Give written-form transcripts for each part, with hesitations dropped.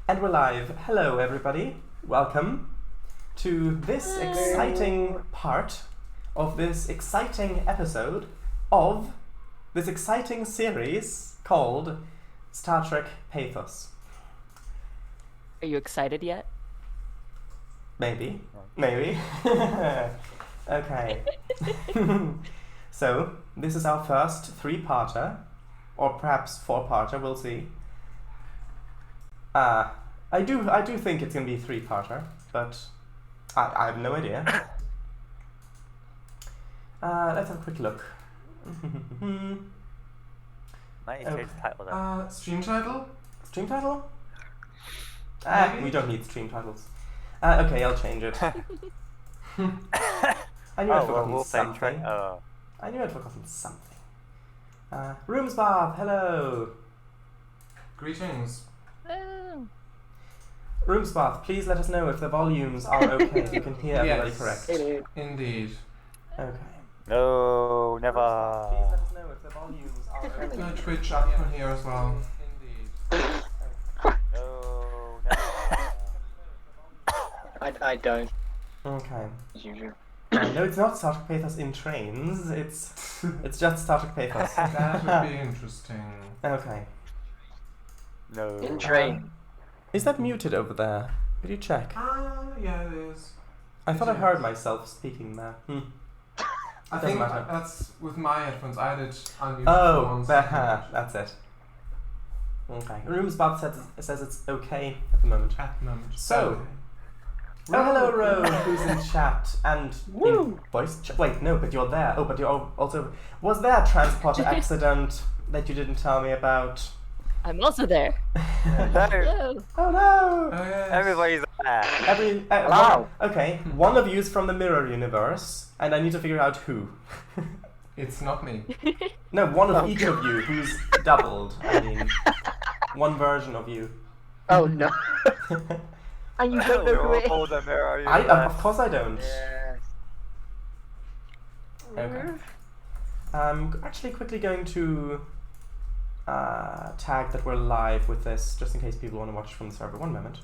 And we're live. Hello, everybody. Welcome to this exciting part of this exciting episode of this exciting series called Star Trek Pathos. Are you excited yet? Maybe. Maybe. Okay. So, this is our first three-parter, or perhaps four-parter, we'll see. I do think it's going to be a three-parter, but I have no idea. Let's have a quick look. Might change the title though. Stream title? Stream title? Maybe? We don't need stream titles. Okay, I'll change it. I knew I'd forgotten something. I knew I'd forgotten something. Roomsbath, hello! Greetings. Oh. Roomsbath, please let us know if the volumes are okay, if you can hear everybody correct. Indeed. Okay. No, Please never. let us know if the volumes are okay. No Twitch up on here as well. Indeed. No, never. I don't, Okay. as usual. No, it's not Star Trek Pathos in trains, it's just Star Trek Pathos. That would be interesting. Okay. No. In train. Is that muted over there? Could you check? Yeah, it is. I thought I It heard is. myself speaking there. I Doesn't think matter. that's with my headphones. I did unmute Oh, ones. that's it. Okay. Roomsbath says it's okay at the moment. At the moment. So. Okay. Oh, hello, Rowan, who's in chat and in voice chat. Wait, no, but you're there. Oh, but you're also. Was there a transporter accident that you didn't tell me about? I'm also there. No. Hello. Oh no! Oh, yes. Everybody's there. Hello. Okay, one of you is from the mirror universe, and I need to figure out who. It's not me. No, one of each of you who's doubled. I mean, one version of you. Oh no. And you don't know who it is. Hold the mirror. Of course I don't. Yes. Okay. I'm actually quickly going to tag that we're live with this, just in case people want to watch from the server. One moment.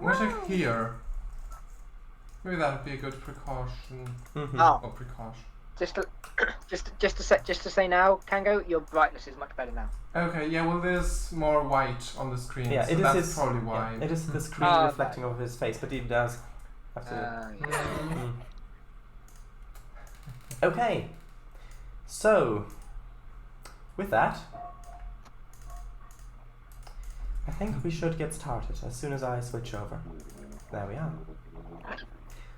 Wish I could hear. Maybe that would be a good precaution. Mhm. Oh, Or precaution. just to say now, Kango, your brightness is much better now. Okay, yeah, well there's more white on the screen, Yeah, so it is that's his. probably why. Yeah, it is the screen Ah, reflecting off his face, but it does. Absolutely. Yeah. Mm. Okay. So, with that, I think we should get started as soon as I switch over. There we are.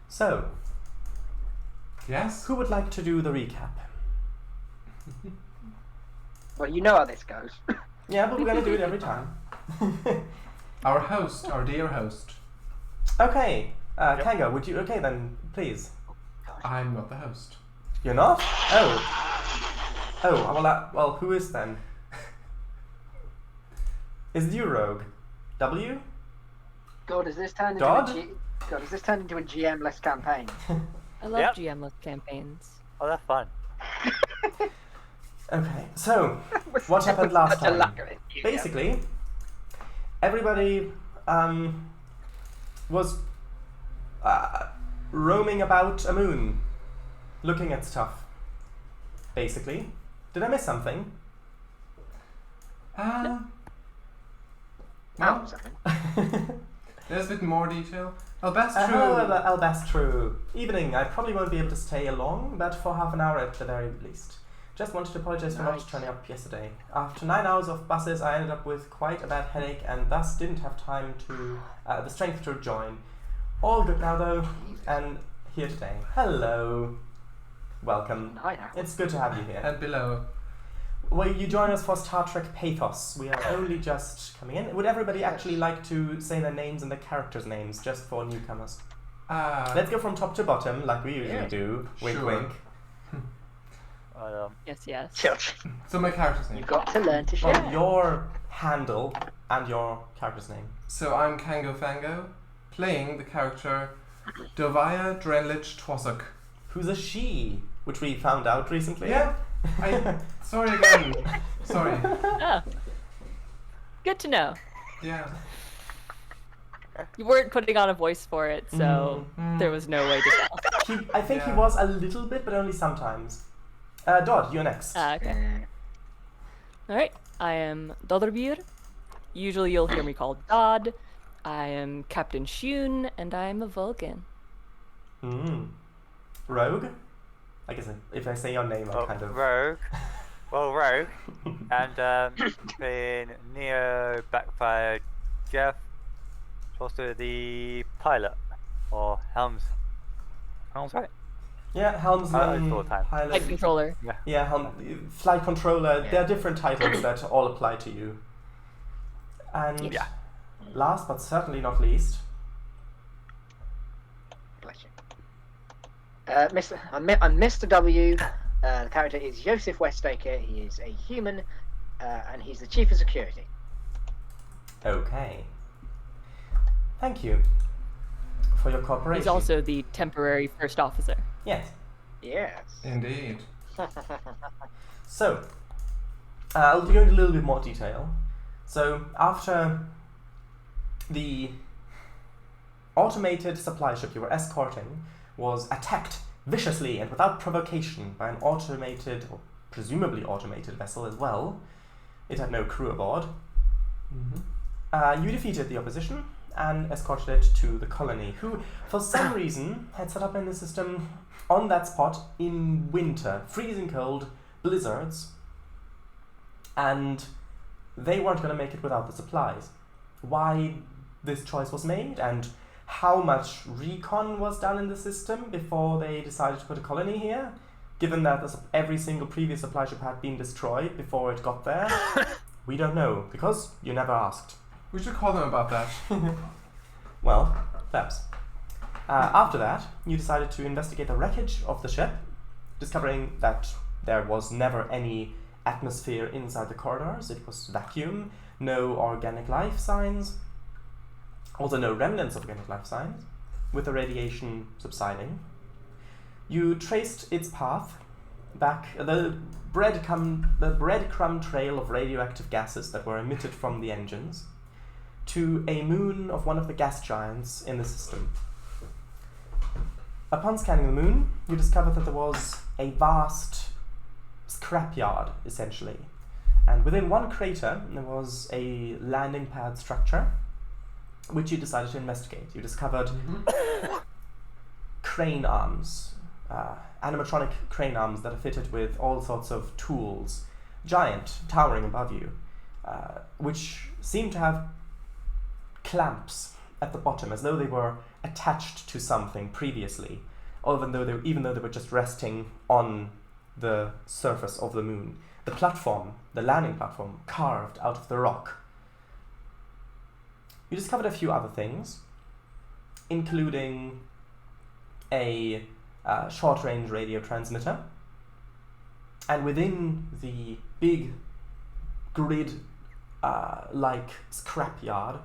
So, Yes? who would like to do the recap? Well, you know how this goes. Yeah, but we're gonna do it every time. Our host, our dear host. Okay, Yep. Kango, would you? Okay then, please. I'm not the host. You're not? Oh. Oh, well, who is then? Is it you, Rogue? W? God, has this turned Dodd? into a GM-less campaign? I love Yep. GM-less campaigns. Oh, that's fun. Okay, so what happened last Such a time? lack of it. Basically, everybody was roaming about a moon, looking at stuff. Basically, did I miss something? Oh, Well, something. there's a bit more detail. Oh, that's true. Hello, that's true. Evening. I probably won't be able to stay along, but for half an hour at the very least. Just wanted to apologize for not Nice. turning up yesterday. After 9 hours of buses, I ended up with quite a bad headache and thus didn't have time to the strength to join. All good now though, and here today. Hello. Welcome. Hi now. It's good to have you here. And below. Well, you join us for Star Trek Pathos. We are only just coming in. Would everybody actually like to say their names and the characters' names, just for newcomers? Let's go from top to bottom, like we usually do. Wink, Sure. wink. Yes. So my character's name. You've got to learn to share. Well, your handle and your character's name. So I'm CangoFango, playing the character Doviah Drenlich Twossock. Who's a she, which we found out recently. Yeah. Sorry again. Sorry. Oh. Good to know. Yeah. You weren't putting on a voice for it, so there was no way to tell. I think he was a little bit, but only sometimes. Dodd, you're next. Okay. Alright, I am Dodrebur. Usually you'll hear me called Dodd. I am Captain Shiun, and I am a Vulcan. Rogue? I guess if I say your name, I kind of... Rogue. Well, Rogue. And been Nero, Backfire, Jeff. Also the pilot. Or Helms. Helms, right? Yeah, helmsman, Flight pilot. controller. Yeah, flight controller. There are different titles that all apply to you. And last but certainly not least... Bless you. I'm Mr. W. The character is Yosef Westacre. He is a human, and he's the chief of security. Okay. Thank you for your cooperation. He's also the temporary first officer. Yes. Yes. Indeed. So, I'll go into a little bit more detail. So, after the automated supply ship you were escorting was attacked viciously and without provocation by an automated, or presumably automated vessel as well, it had no crew aboard, you defeated the opposition and escorted it to the colony, who, for some reason, had set up in the system on that spot in winter, freezing cold, blizzards, and they weren't going to make it without the supplies. Why this choice was made, and how much recon was done in the system before they decided to put a colony here, given that every single previous supply ship had been destroyed before it got there, we don't know, because you never asked. We should call them about that. Well, perhaps. After that, you decided to investigate the wreckage of the ship, discovering that there was never any atmosphere inside the corridors. It was vacuum, no organic life signs, also no remnants of organic life signs, with the radiation subsiding. You traced its path back, the breadcrumb trail of radioactive gases that were emitted from the engines, to a moon of one of the gas giants in the system. Upon scanning the moon, you discovered that there was a vast scrapyard, essentially. And within one crater, there was a landing pad structure, which you decided to investigate. You discovered crane arms, animatronic crane arms that are fitted with all sorts of tools, giant, towering above you, which seem to have clamps at the bottom, as though they were attached to something previously, even though they were just resting on the surface of the moon. The platform, the landing platform, carved out of the rock. You discovered a few other things, including a short-range radio transmitter, and within the big grid-like scrapyard,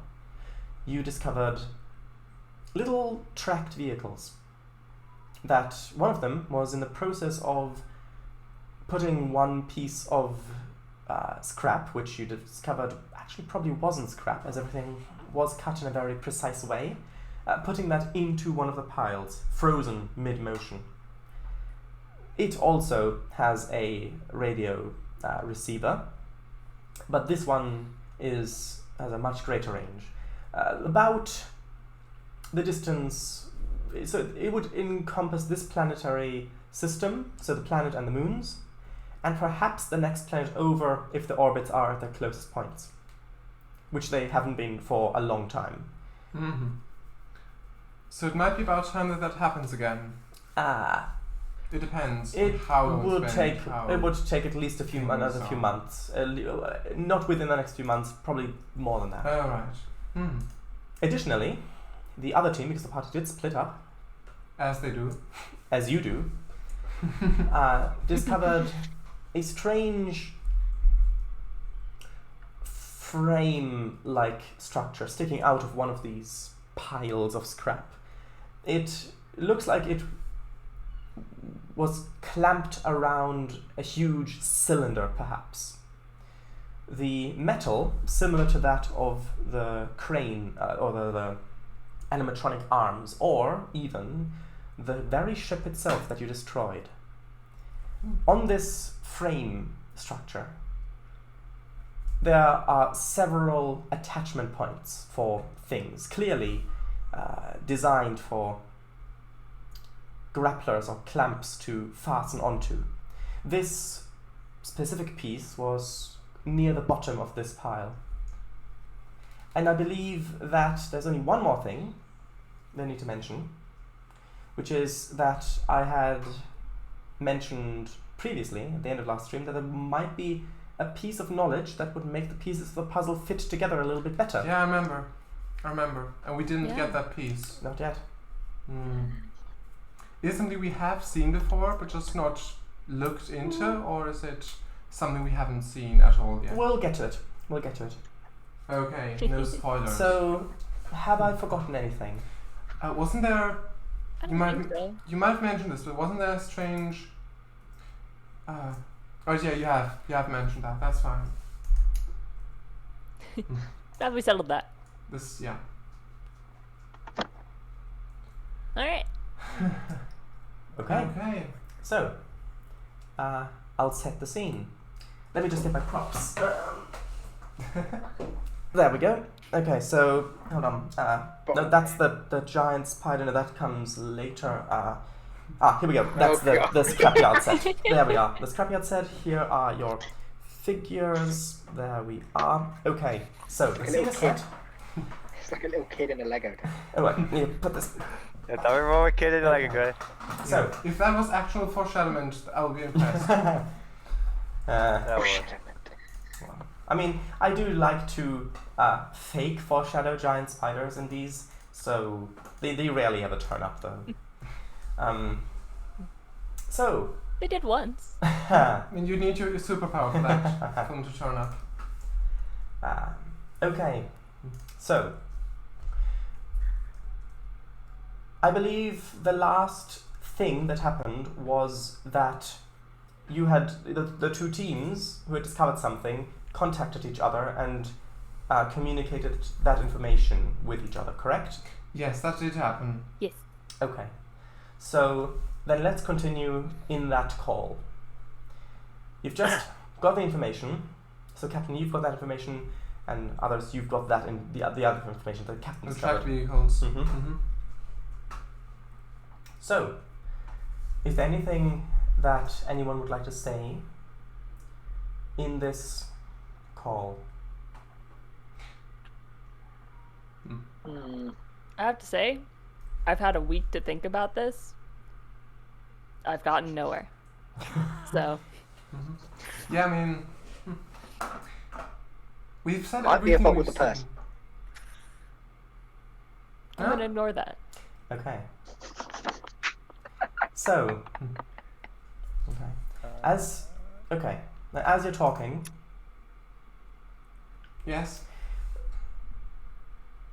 you discovered little tracked vehicles. That one of them was in the process of putting one piece of scrap, which you discovered actually probably wasn't scrap, as everything was cut in a very precise way, putting that into one of the piles, frozen mid-motion. It also has a radio receiver, but this one has a much greater range. About the distance, so it would encompass this planetary system, so the planet and the moons, and perhaps the next planet over if the orbits are at their closest points, which they haven't been for a long time. So it might be about time that happens again. It depends. It would take at least another few months. Not within the next few months, probably more than that. Oh, right. Additionally, the other team, because the party did split up, as they do, as you do, discovered a strange frame-like structure sticking out of one of these piles of scrap. It looks like it was clamped around a huge cylinder, perhaps. the metal, similar to that of the crane or the animatronic arms, or even the very ship itself that you destroyed. On this frame structure, there are several attachment points for things, clearly designed for grapplers or clamps to fasten onto. This specific piece was near the bottom of this pile. And I believe that there's only one more thing they need to mention, which is that I had mentioned previously, at the end of last stream, that there might be a piece of knowledge that would make the pieces of the puzzle fit together a little bit better. Yeah, I remember. And we didn't Yeah. get that piece. Not yet. Is it something we have seen before, but just not looked into, or is it something we haven't seen at all yet? We'll get to it. We'll get to it. Okay, no spoilers. So, have I forgotten anything? Wasn't there... I You don't might, think so. you might have mentioned this, but wasn't there a strange... oh yeah, you have mentioned that. That's fine. Have we settled that? This, yeah. Alright. Okay. So, I'll set the scene. Let me just get my props. There we go. Okay, so hold on. No, that's the giant spider. No, that comes later. Here we go. That's the scrapyard set. There we are. The scrapyard set. Here are your figures. There we are. Okay, so the scene is set. It's like a little kid in a Lego. Oh wait, yeah, put this. Yeah, don't remember a kid in like a guy. So, If that was actual foreshadowment, I will be impressed. That was. I mean, I do like to fake foreshadow giant spiders in these, so they rarely ever turn up though. So, They did once. I mean, you need your superpower for that, for them to turn up. okay, so I believe the last thing that happened was that you had the two teams who had discovered something contacted each other and communicated that information with each other, correct? Yes, that did happen. Yes. Okay. So then let's continue in that call. You've just got the information. So Captain, you've got that information, and others, you've got that in the other information that Captain The tracked discovered. vehicles. Mhm. So, is there anything that anyone would like to say in this call? I have to say, I've had a week to think about this. I've gotten nowhere. So, Yeah, I mean, we've said Might be a everything fault we've with the purse. seen. I'm gonna ignore that. Okay. So, okay. As you're talking, Yes.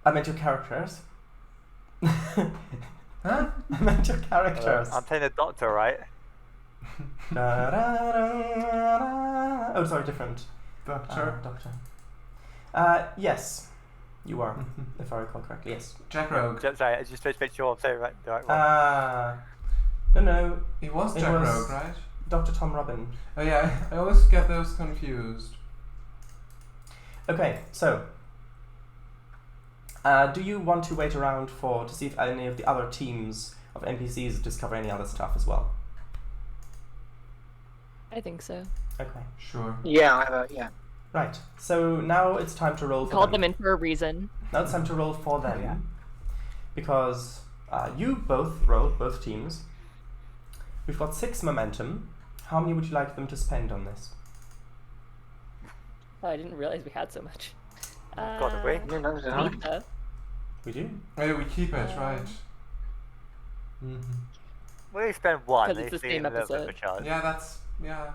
I meant your characters. Huh? I meant your characters. I'm playing the doctor, right? Da-da-da-da-da. Oh, sorry, different. Doctor. Doctor. Yes, you are, if I recall correctly. Yes. Jack Rogue. Just sorry, I just supposed to make sure I'm saying the right one. No, He was It Jack was- Rogue, right? Dr. Tom Robin. Oh yeah, I always get those confused. Okay, so do you want to wait around to see if any of the other teams of NPCs discover any other stuff as well? I think so. Okay, Sure. Yeah. right. So now it's time to roll for Called them. them in for a reason. Now it's time to roll for them. Yeah. Because you both rolled, both teams. We've got 6 momentum. How many would you like them to spend on this? Oh, I didn't realize we had so much. God, have we? No, no. Me, though. We do? Oh yeah, we keep it, right. We spend one. 'Cause it's the they same seem a little bit of a episode. chance. Yeah, that's, yeah.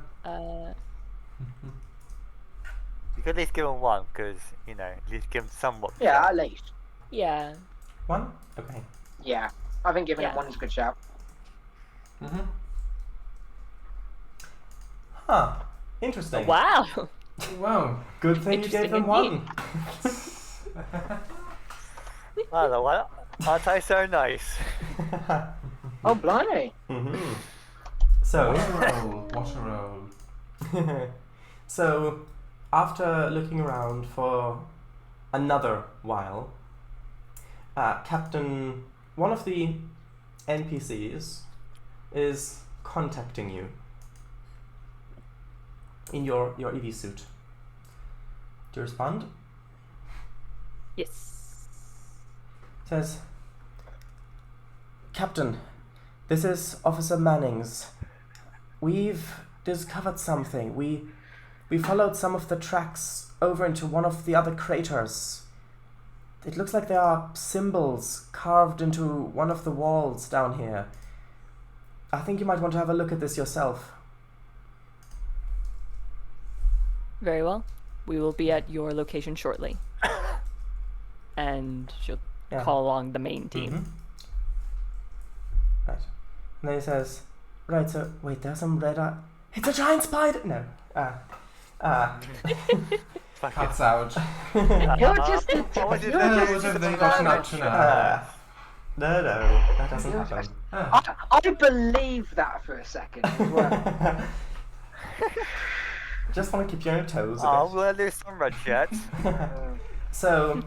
You could at least give them one, because, you know, at least give them somewhat. Yeah, chance. at least. Yeah. 1? Okay. Yeah. I think giving Yeah. him one is a good shout. Huh. Interesting. Wow. Wow. Good thing you gave them one. Well, aren't I so nice? Oh, blimey. Mm-hmm. So, What a roll. so, after looking around for another while, one of the NPCs is contacting you in your EV suit. Do you respond? Yes. Says, Captain, this is Officer Mannings. We've discovered something. We followed some of the tracks over into one of the other craters. It looks like there are symbols carved into one of the walls down here. I think you might want to have a look at this yourself. Very well. We will be at your location shortly. And she'll call along the main team. Mm-hmm. Right. And then he says, right, so, wait, there's some red eye. It's a giant spider! No. Cuts out. You're just a... What was it No, that what you have they just gotten up to now? No, that doesn't happen. I believe that for a second as well. Just want to keep you on your toes a Oh, bit. we'll lose some red shirts. So,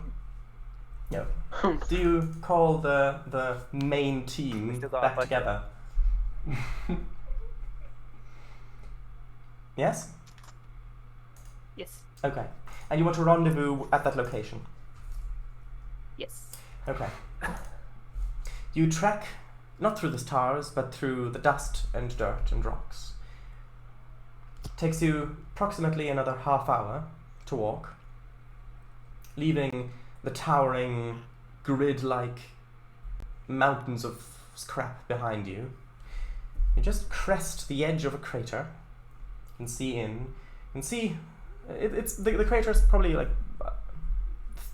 no. Do you call the main team Still got back a budget. together? Yes? Yes. Okay. And you want to rendezvous at that location? Yes. Okay. You trek, not through the stars, but through the dust and dirt and rocks. Takes you approximately another half hour to walk, leaving the towering, grid-like mountains of scrap behind you. You just crest the edge of a crater and see the crater is probably like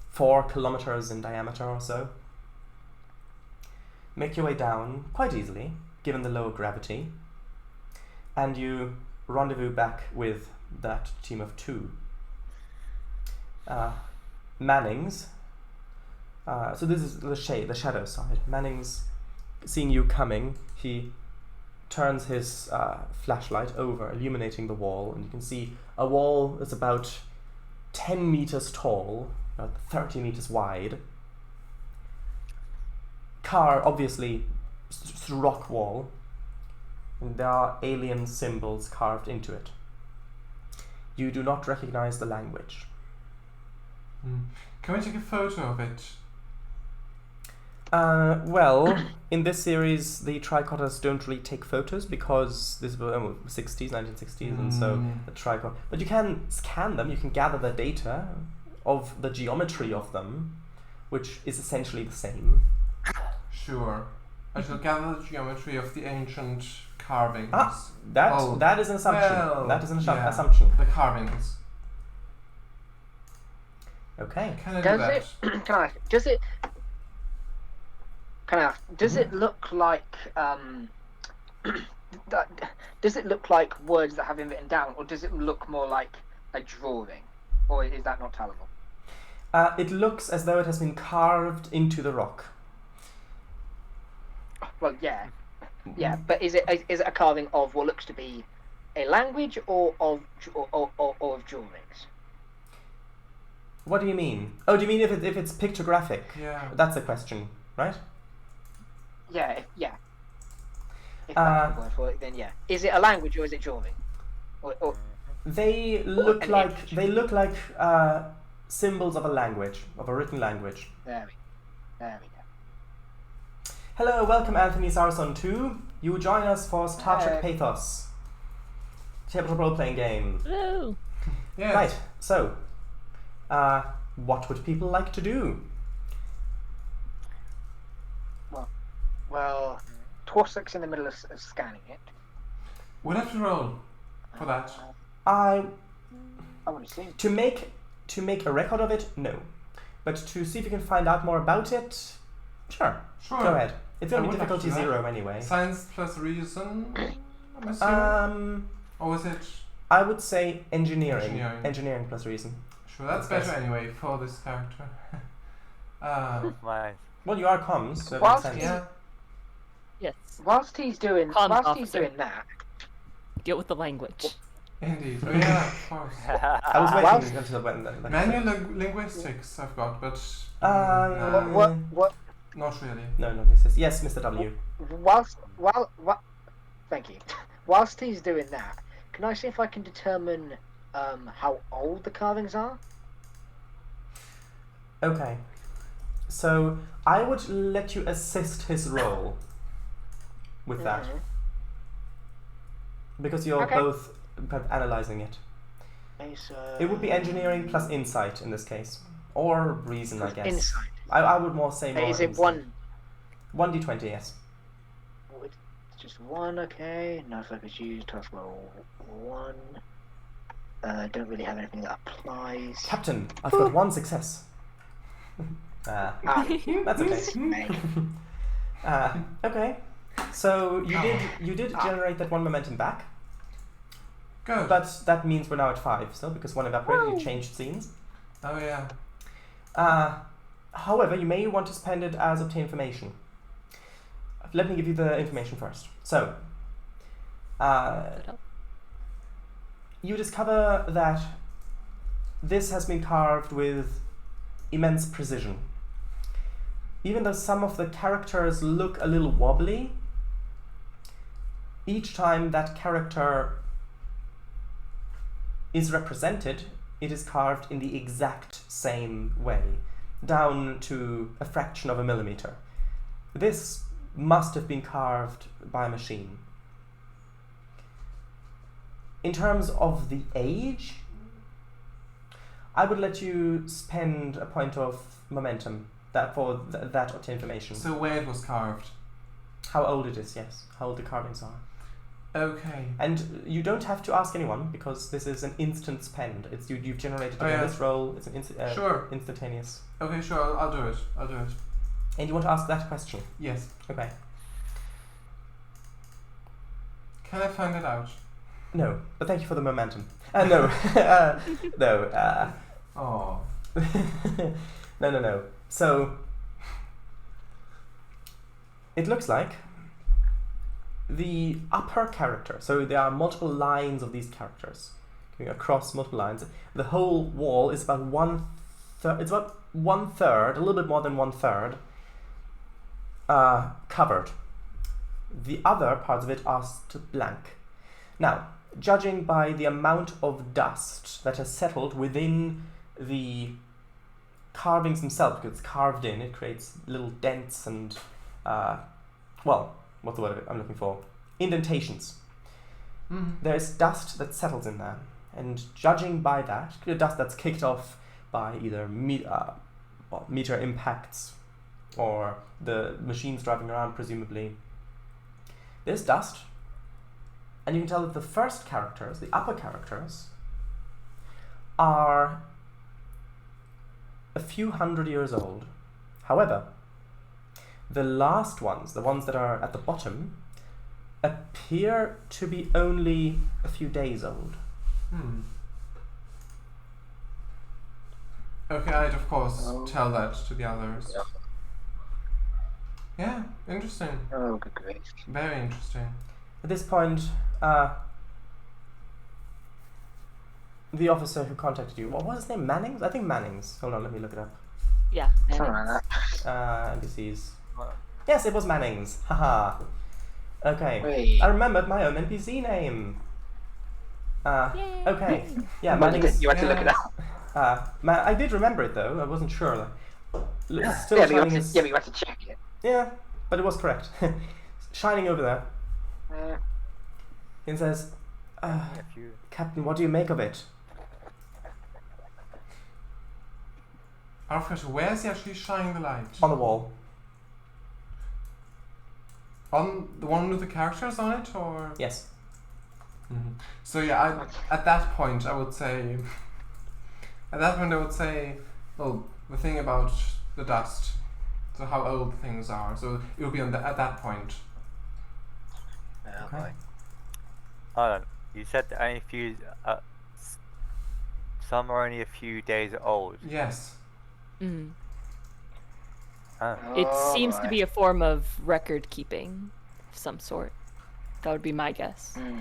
4 kilometers in diameter or so. Make your way down quite easily, given the lower gravity, and you rendezvous back with that team of 2. Mannings. So this is the shadow side. Mannings, seeing you coming, he turns his flashlight over, illuminating the wall, and you can see a wall that's about 10 meters tall, about 30 meters wide. Obviously, rock wall, and there are alien symbols carved into it. You do not recognize the language. Can we take a photo of it? Well, in this series, the tricorders don't really take photos because this was 1960s, and so the tricorder. But you can scan them. You can gather the data of the geometry of them, which is essentially the same. Sure. I shall gather the geometry of the ancient carvings. That is an assumption. Well, that is an yeah, assumption. The carvings. Okay. Can I do Does that? it? Can I ask? Does it look like does it look like words that have been written down, or does it look more like a drawing, or is that not tellable? It looks as though it has been carved into the rock. Well, yeah, but is it a carving of what looks to be a language, or of drawings? What do you mean? Oh, do you mean if it's pictographic? Yeah. That's the question, right? Yeah. If that's the word for it, then yeah. Is it a language or is it drawing? Or They look an like image. symbols of a language, of a written language. There we go. Hello, welcome Anthony Sarson 2. You join us for Star Trek Hey. Pathos, tabletop role-playing game. Hello. Yes. Right. So, what would people like to do? Well, Twossock's in the middle of scanning it. We'll have to roll for that. I want to see. to make a record of it, no, but to see if you can find out more about it, sure. Sure. Go ahead. It's I only would like to difficulty do that. 0 anyway. Science plus reason, I'm assuming? Or is it I would say engineering. Engineering. Engineering plus reason. Sure, that's That's better anyway for this character. Mine. Well, you are comms, so it Whilst makes sense. Yeah. Yes. Whilst he's doing Officer. that, Deal with the language. Indeed. Oh yeah, of course. I was Whilst- waiting until when. Manual linguistics I've got, but what not really. No, this is yes, Mr. W. Thank you. Whilst he's doing that, can I see if I can determine how old the carvings are? Okay. So I would let you assist his role with that Mhm. because you're Okay. both kind of analyzing it. Okay, so It would be engineering plus insight in this case, or reason, I guess. Insight. I would more say more. Is it insight. 1? 1d20, yes. It's just 1, okay. No focus used, toss roll 1. Don't really have anything that applies. Captain, I've got 1 success. Ah, That's okay. mate. Okay. So you did generate that 1 momentum back, Good. but that means we're now at 5 still because 1 evaporated. You changed scenes. Oh yeah. However, you may want to spend it as obtain information. Let me give you the information first. So, you discover that this has been carved with immense precision. Even though some of the characters look a little wobbly, each time that character is represented, it is carved in the exact same way, down to a fraction of a millimeter. This must have been carved by a machine. In terms of the age, I would let you spend a point of momentum for that information. So where it was carved. How old it is, yes. How old the carvings are. Okay. And you don't have to ask anyone because this is an instant spend. You've generated it in this roll. It's an Sure. instantaneous. Okay, sure. I'll do it. And you want to ask that question? Yes. Okay. Can I find it out? No, but thank you for the momentum. No. No. Oh. No. So, it looks like the upper character, so there are multiple lines of these characters going across multiple lines. The whole wall is about 1/3, it's about 1/3, a little bit more than 1/3, covered. The other parts of it are blank. Now, judging by the amount of dust that has settled within the carvings themselves, because it's carved in, it creates little dents and, what's the word I'm looking for? Indentations. Mm-hmm. There's dust that settles in there, and judging by that, the dust that's kicked off by either meteor impacts or the machines driving around, presumably, there's dust, and you can tell that the first characters, the upper characters, are a few hundred years old. However, the last ones, the ones that are at the bottom, appear to be only a few days old. Okay, I'd of course tell that to the others. Yeah, interesting. Oh, good grief. Very interesting. At this point, the officer who contacted you, what was his name? Mannings? I think Mannings. Hold on, let me look it up. Yeah. Something like that. NPCs. Yes, it was Mannings. Haha. Okay. Wait. I remembered my own NPC name. Yay. Okay. Yeah, Well, Mannings. you had to look it up. I did remember it though. I wasn't sure. Still Yeah, but you shining have to, you have to check it. Yeah, but it was correct. Shining over there. Uh, It says, If you Captain, what do you make of it? Alfred, where is he actually shining the light? On the wall. On the one with the characters on it, or? Yes. Mm-hmm. So yeah, at that point I would say, well, the thing about the dust, so how old things are. So it would be at that point. oh Okay. boy. Hold on. You said that only a few. Some are only a few days old. Yes. Mm. Oh. It Oh, seems to right. be a form of record keeping of some sort. That would be my guess. Hmm.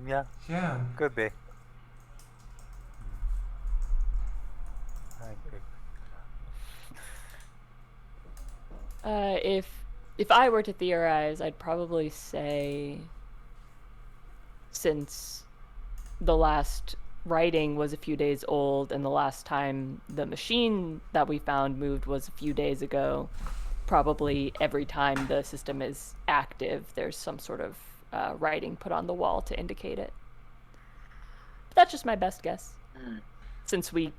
Yeah, Yeah. could be. I agree. If I were to theorize, I'd probably say, since the last writing was a few days old and the last time the machine that we found moved was a few days ago, probably every time the system is active, there's some sort of writing put on the wall to indicate it. But that's just my best guess. Hmm. Since we,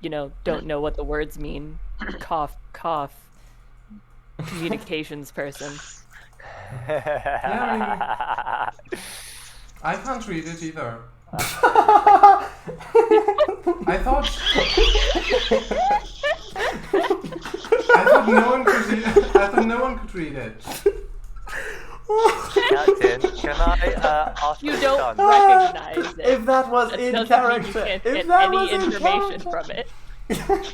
don't know what the words mean. Cough, cough. Communications person. I can't read it either. I thought no one could read it. Captain, can I ask You a don't son? recognize it. If that was That in doesn't character, mean you can't if get that any was in information character. from it.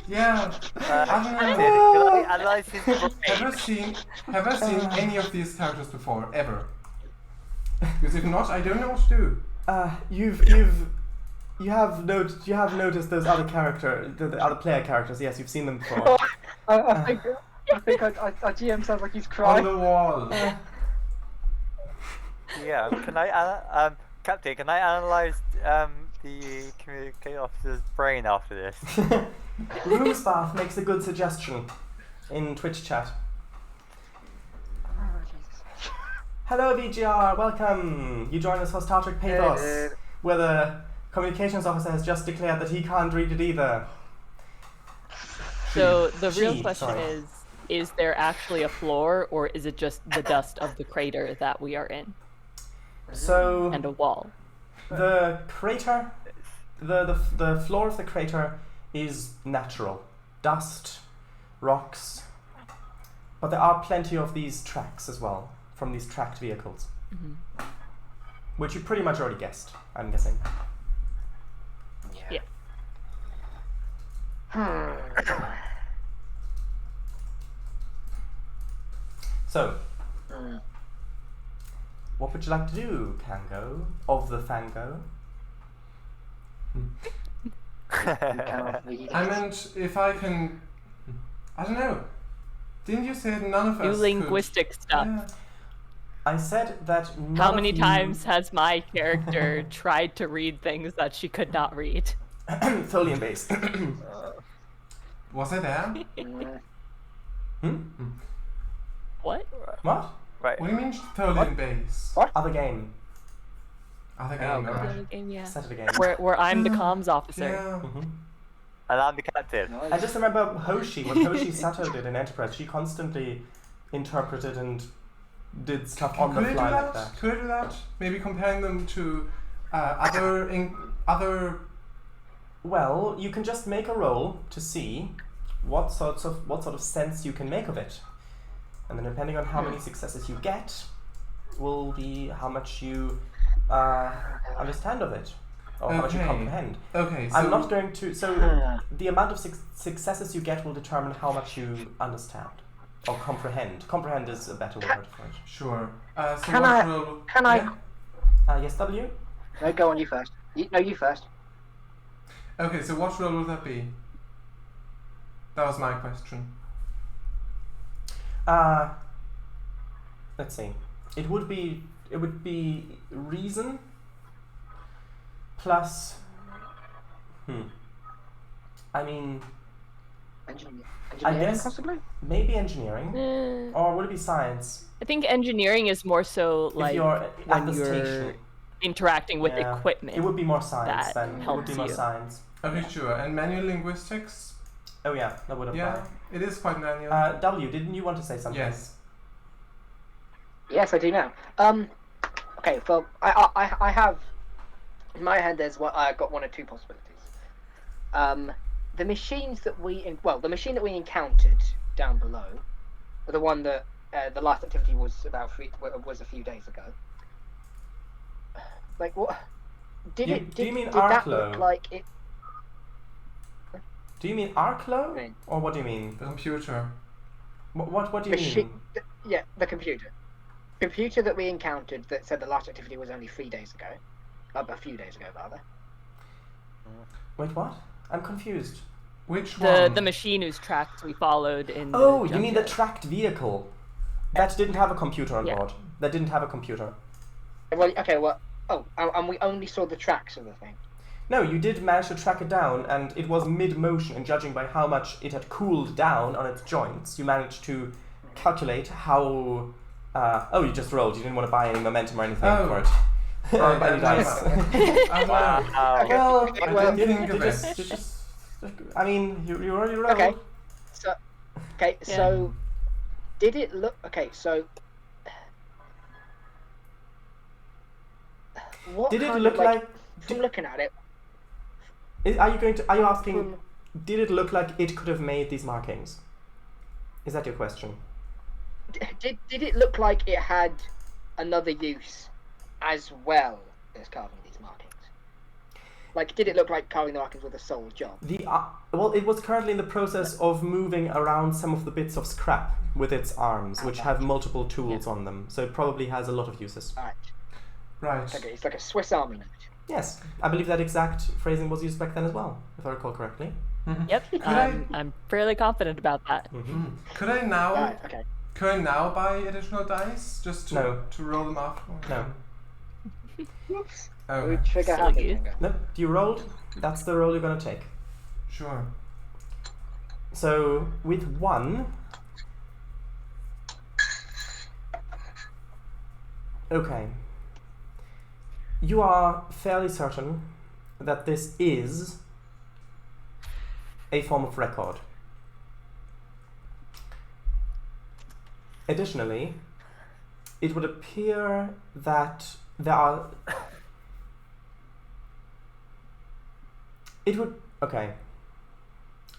Yeah. I Captain, don't can know. I analyze his brain? Have I seen any of these characters before? Ever? Because if not, I don't know what to do. You have noticed those other the other player characters. Yes, you've seen them before. I think our GM sounds like he's On crying. the wall. Yeah, Captain, can I analyze the communicator officer's brain after this? Roomsbath makes a good suggestion in Twitch chat. Oh, Jesus. Hello VGR, welcome! You join us for Star Trek Pathos, where the communications officer has just declared that he can't read it either. So the real She, question sorry. is there actually a floor, or is it just the dust of the crater that we are in? So And a wall? the crater, the floor of the crater is natural. Dust, rocks, but there are plenty of these tracks as well, from these tracked vehicles. Mm-hmm. Which you pretty much already guessed, I'm guessing. Yeah. So, what would you like to do, Kango? Of the Fango? I meant if I can. I don't know. Didn't you say none of New us linguistic could? stuff. Yeah. I said that none How of many you- times has my character tried to read things that she could not read? Tholian base. Was I there? What? What? Right. What do you mean Tholian base? What? Other game. Other Oh, game. God. alright. Yeah. Set it again. Where I'm the comms officer. Yeah. Mhm. And I'm the captain. I just remember Hoshi, what Hoshi Sato did in Enterprise. She constantly interpreted and did stuff on the Could I do fly that? like that. Could I do that? Maybe comparing them to other. Well, you can just make a roll to see what sort of sense you can make of it, and then depending on how many successes you get, will be how much you understand of it, or how much you Okay. comprehend. Okay. So I'm not going to. So the amount of successes you get will determine how much you understand or comprehend. Comprehend is a better word for it. Sure. So Can what I- will? can I- Yeah? Yes, W. No, go on, you first. You first. Okay. So what role will that be? That was my question. Let's see. It would be reason plus. I mean, Engineering, guess- possibly? maybe engineering, Eh, or would it be science? I think engineering is more so If like you're at when the you're station, interacting with yeah, equipment. it would be more science that then. It would helps be more you. science. Okay, sure. And manual linguistics? Oh yeah, that would apply. Yeah, it is quite manual. W, didn't you want to say something? Yes. Yes, I do now. Okay, well, I have in my head. There's I got one or two possibilities. The machines that the machine that we encountered down below, or the one that the last activity was a few days ago. Like what? Did Do it? you Did, mean did that Arklow? look like it? Do you mean Arklow? Right. Or what do you mean? The computer. What do you mean? Yeah, the computer. Computer that we encountered that said the last activity was only 3 days ago. A few days ago, rather. Wait, what? I'm confused. Which The one? the machine whose tracks we followed in. Oh, the you mean the junkyard. tracked vehicle? That didn't have a computer on Yeah. board. That didn't have a computer. Well, okay, well... Oh, and we only saw the tracks of the thing. No, you did manage to track it down, and it was mid-motion, and judging by how much it had cooled down on its joints, you managed to calculate how... oh, you just rolled. You didn't want to buy any momentum or anything Oh. for it. Any dice. Wow. Okay. Well, Okay, I well, didn't think you of just, it. you just... I mean, you already rolled. Okay. So, okay, Yeah. so did it look? Okay, so what Did it kind look of, like... from looking at it? Are you asking... From, Did it look like it could have made these markings? Is that your question? did it look like it had another use as well as carving these markings? Like, did it look like carving the markings was a sole job? Well, it was currently in the process of moving around some of the bits of scrap with its arms, which have multiple tools on them. So it probably has a lot of uses. Right. Right. Okay, it's like a Swiss Army knife. Yes, I believe that exact phrasing was used back then as well, if I recall correctly. Yep, I'm fairly confident about that. Could I now? Right. Okay. Could I now buy additional dice just to No. to roll them off? No. Whoops. Okay. We trigger So happy you- finger. Nope, you rolled. That's the roll you're going to take. Sure. So, with 1... Okay. You are fairly certain that this is a form of record. Additionally, it would appear that there are... It would... Okay.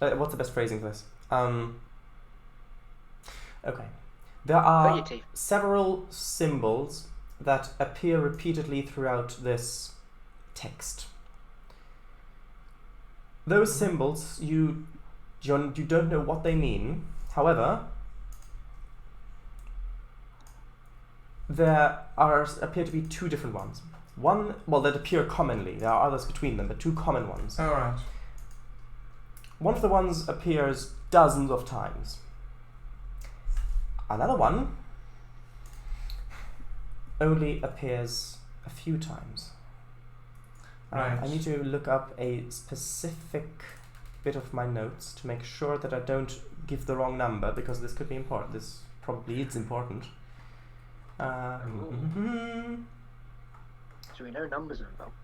What's the best phrasing for this? Okay. There Cut are your teeth. several symbols that appear repeatedly throughout this text. Those symbols, you don't know what they mean. However, there appear to be two different ones. One, well, that appear commonly. There are others between them, but two common ones. All right. One of the ones appears dozens of times. Another one only appears a few times. Right. I need to look up a specific bit of my notes to make sure that I don't give the wrong number, because this could be important. This probably is important. So we know numbers are involved.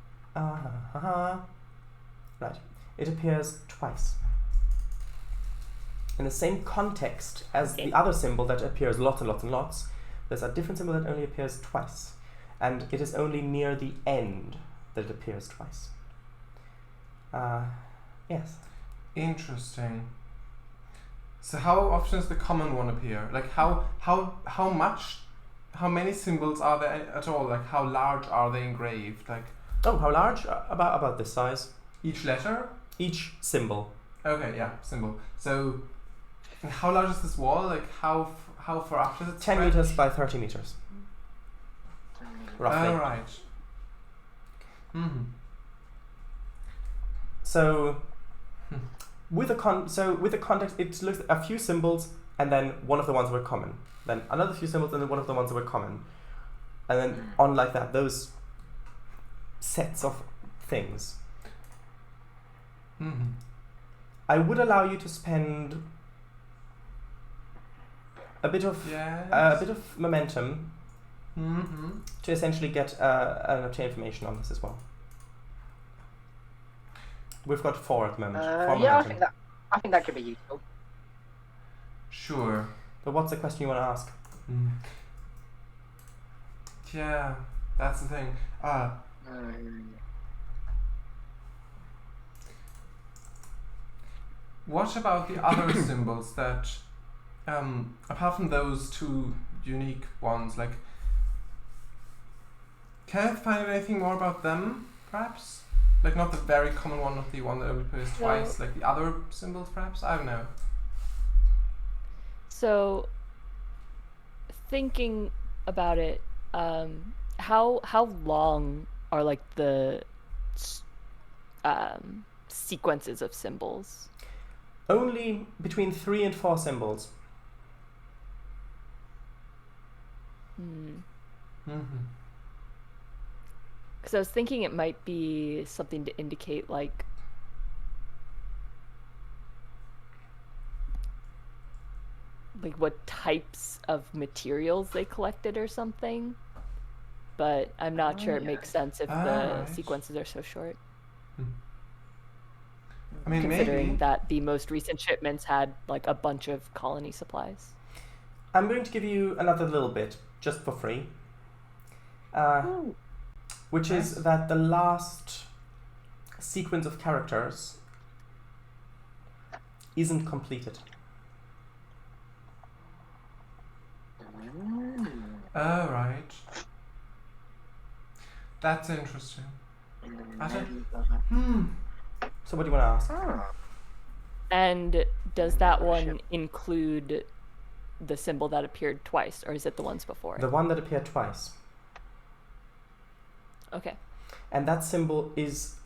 Right. It appears twice. In the same context as the other symbol that appears lots and lots and lots, there's a different symbol that only appears twice. And it is only near the end that it appears twice. Yes. Interesting. So how often does the common one appear? Like how many symbols are there at all? Like how large are they engraved? Like Oh, how large? About this size. each letter? Each symbol. Okay, yeah, symbol. So how large is this wall? Like how far up does it 10 spread? meters by 30 meters. Roughly. All right. Mm-hmm. So with the context, it looks at a few symbols, and then one of the ones were common. Then another few symbols, and then one of the ones that were common. And then on like that, those sets of things. Mm-hmm. I would allow you to spend a bit of momentum Mm-hmm. to essentially get and obtain information on this as well. We've got 4 at the moment. 4 Yeah, momentum. I think that could be useful. Sure. But what's the question you want to ask? Yeah, that's the thing. What about the other symbols that, apart from those 2 unique ones, like, can I find anything more about them? perhaps? Like not the very common one, not the one that only appears twice, like the other symbols perhaps? I don't know. So, thinking about it, how long are like the sequences of symbols? Only between 3 and 4 symbols. Because I was thinking it might be something to indicate like what types of materials they collected or something. But I'm not sure it makes sense if the sequences are so short. I mean, Considering maybe. that the most recent shipments had like a bunch of colony supplies. I'm going to give you another little bit, just for free. Which is that the last sequence of characters isn't completed. Oh, right. That's interesting. So what do you want to ask? And does that one include the symbol that appeared twice, or is it the ones before? The one that appeared twice. Okay. And that symbol is,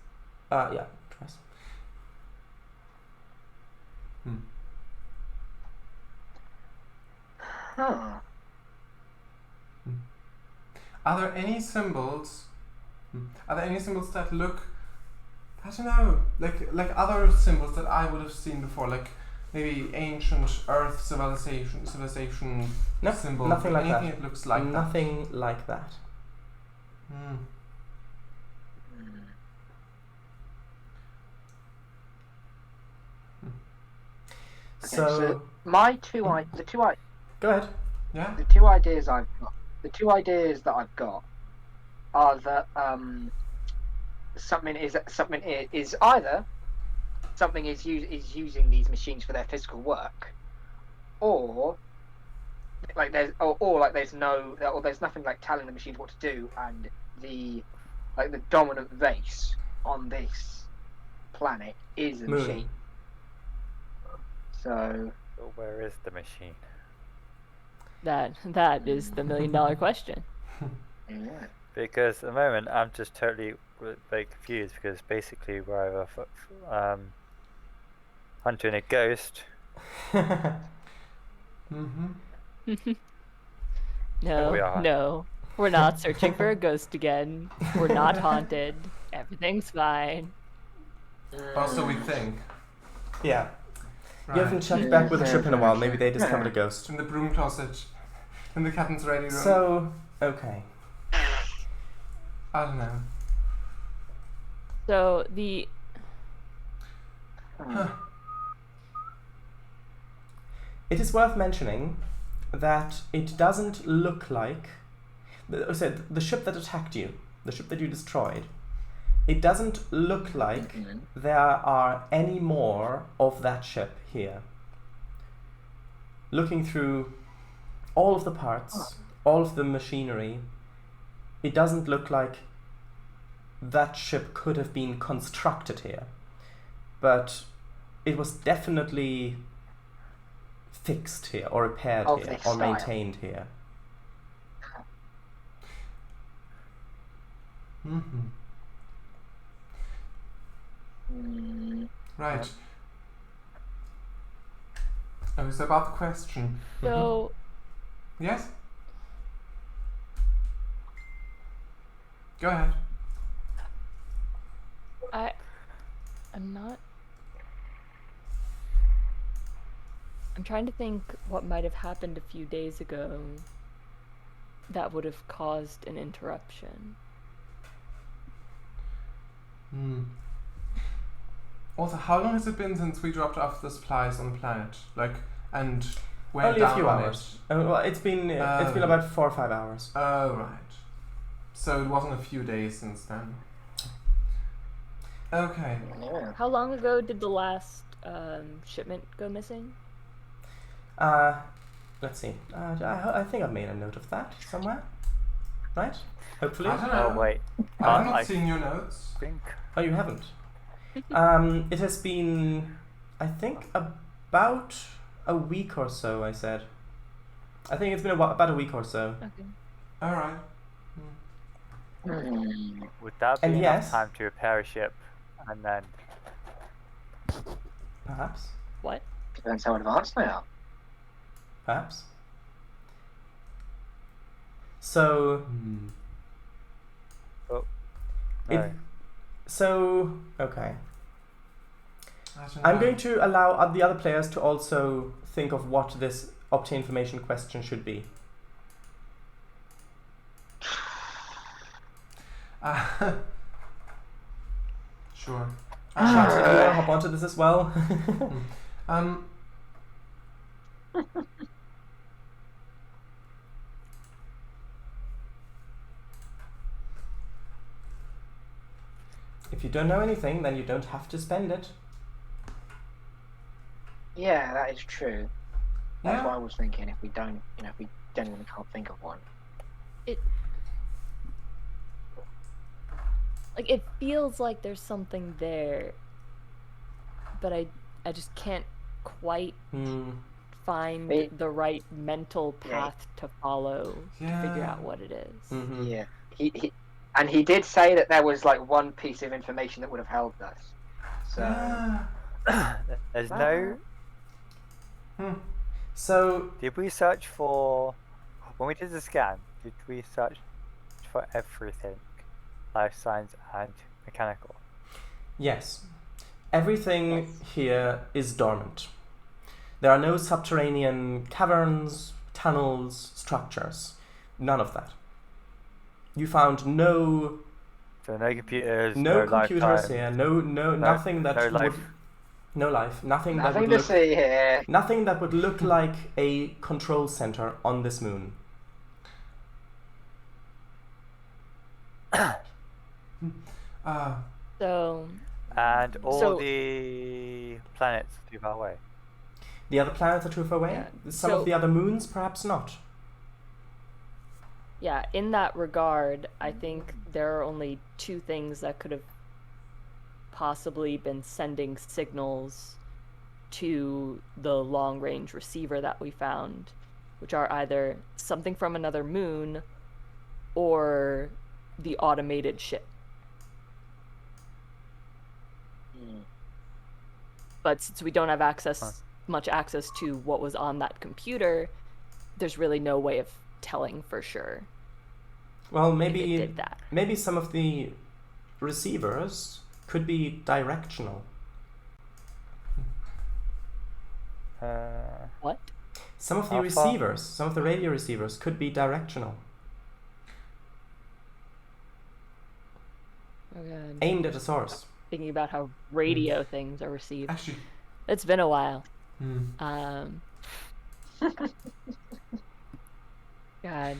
twice. Are there any symbols? Are there any symbols that look? I don't know, like other symbols that I would have seen before, like maybe ancient Earth civilization Nope, symbol. nothing like anything that. It looks like nothing like that. So my go ahead. Yeah. The two ideas that I've got are that something is either something is using these machines for their physical work, or there's nothing like telling the machines what to do, and the dominant race on this planet is the machine. So where is the machine? That is the $1 million question. yeah. Because at the moment I'm just totally very confused, because basically we're either hunting a ghost. No, we're not searching for a ghost again. We're not haunted. Everything's fine. Also, we think. Yeah. Right. You haven't checked back with the ship in a while. Maybe they discovered a ghost. In the broom closet, in the captain's ready room. So, okay. I don't know. So It is worth mentioning that it doesn't look like the ship that attacked you, the ship that you destroyed. It doesn't look like there are any more of that ship here. Looking through all of the parts, all of the machinery, it doesn't look like that ship could have been constructed here. But it was definitely fixed here, or repaired here, or maintained here. Right. Oh, it's about the question. So Yes? Go ahead. I'm trying to think what might have happened a few days ago that would have caused an interruption. Also, how long has it been since we dropped off the supplies on the planet? And went Only down a few on hours. Well, it's been about 4 or 5 hours. Oh, right. So it wasn't a few days since then. Okay. How long ago did the last shipment go missing? Let's see. I think I've made a note of that somewhere. right? Hopefully. I don't know. Oh wait, I've not I seen your notes. think Oh, you haven't. It has been, I think, about a week or so. I said. I think it's been about a week or so. Okay. All right. would that be And enough yes. time to repair a ship, and then Perhaps. What? Depends how advanced they are. Perhaps. So. no. Okay. I don't I'm know. going to allow the other players to also think of what this obtain information question should be. Sure. Shoutout, do you want to hop onto this as well? Um. If you don't know anything, then you don't have to spend it. Yeah, that is true. That's Yeah. what I was thinking. If we don't, if we genuinely can't think of one. Like, it feels like there's something there, but I just can't quite find It- the right mental Yeah. path to follow to figure Yeah. out what it is. Mm-hmm. Yeah. He did say that there was like one piece of information that would have helped us. So there's no. So, Did we search for when we did the scan? Did we search for everything, life science and mechanical? yes. Everything here is dormant. There are no subterranean caverns, tunnels, structures. None of that. You found no So no computers, computers lifetime, here, nothing that no would life. no life, nothing that nothing would to look see here. nothing that would look like a control center on this moon. So, And all So- the planets too far away. The other planets are too far away. Yeah, Some so- of the other moons, perhaps not. yeah, in that regard, I think there are only two things that could have possibly been sending signals to the long-range receiver that we found, which are either something from another moon or the automated ship. But since we don't have much access to what was on that computer, there's really no way of telling for sure Well, if it maybe did that. maybe some of the receivers could be directional. What? Some of the How far? receivers, some of the radio receivers could be directional, Okay. aimed at a source. Thinking about how radio things are received. Actually. It's been a while. Hmm. God,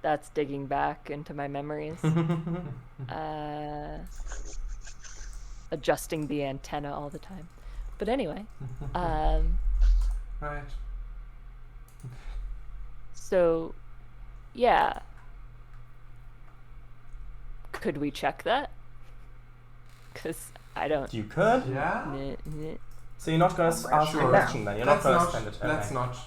that's digging back into my memories. Adjusting the antenna all the time. But anyway, Right. so yeah. Could we check that? Because I don't. You could. Yeah. So you're not going to ask the Sure. question then. You're not Let's going to not. spend it. Let's Okay. not.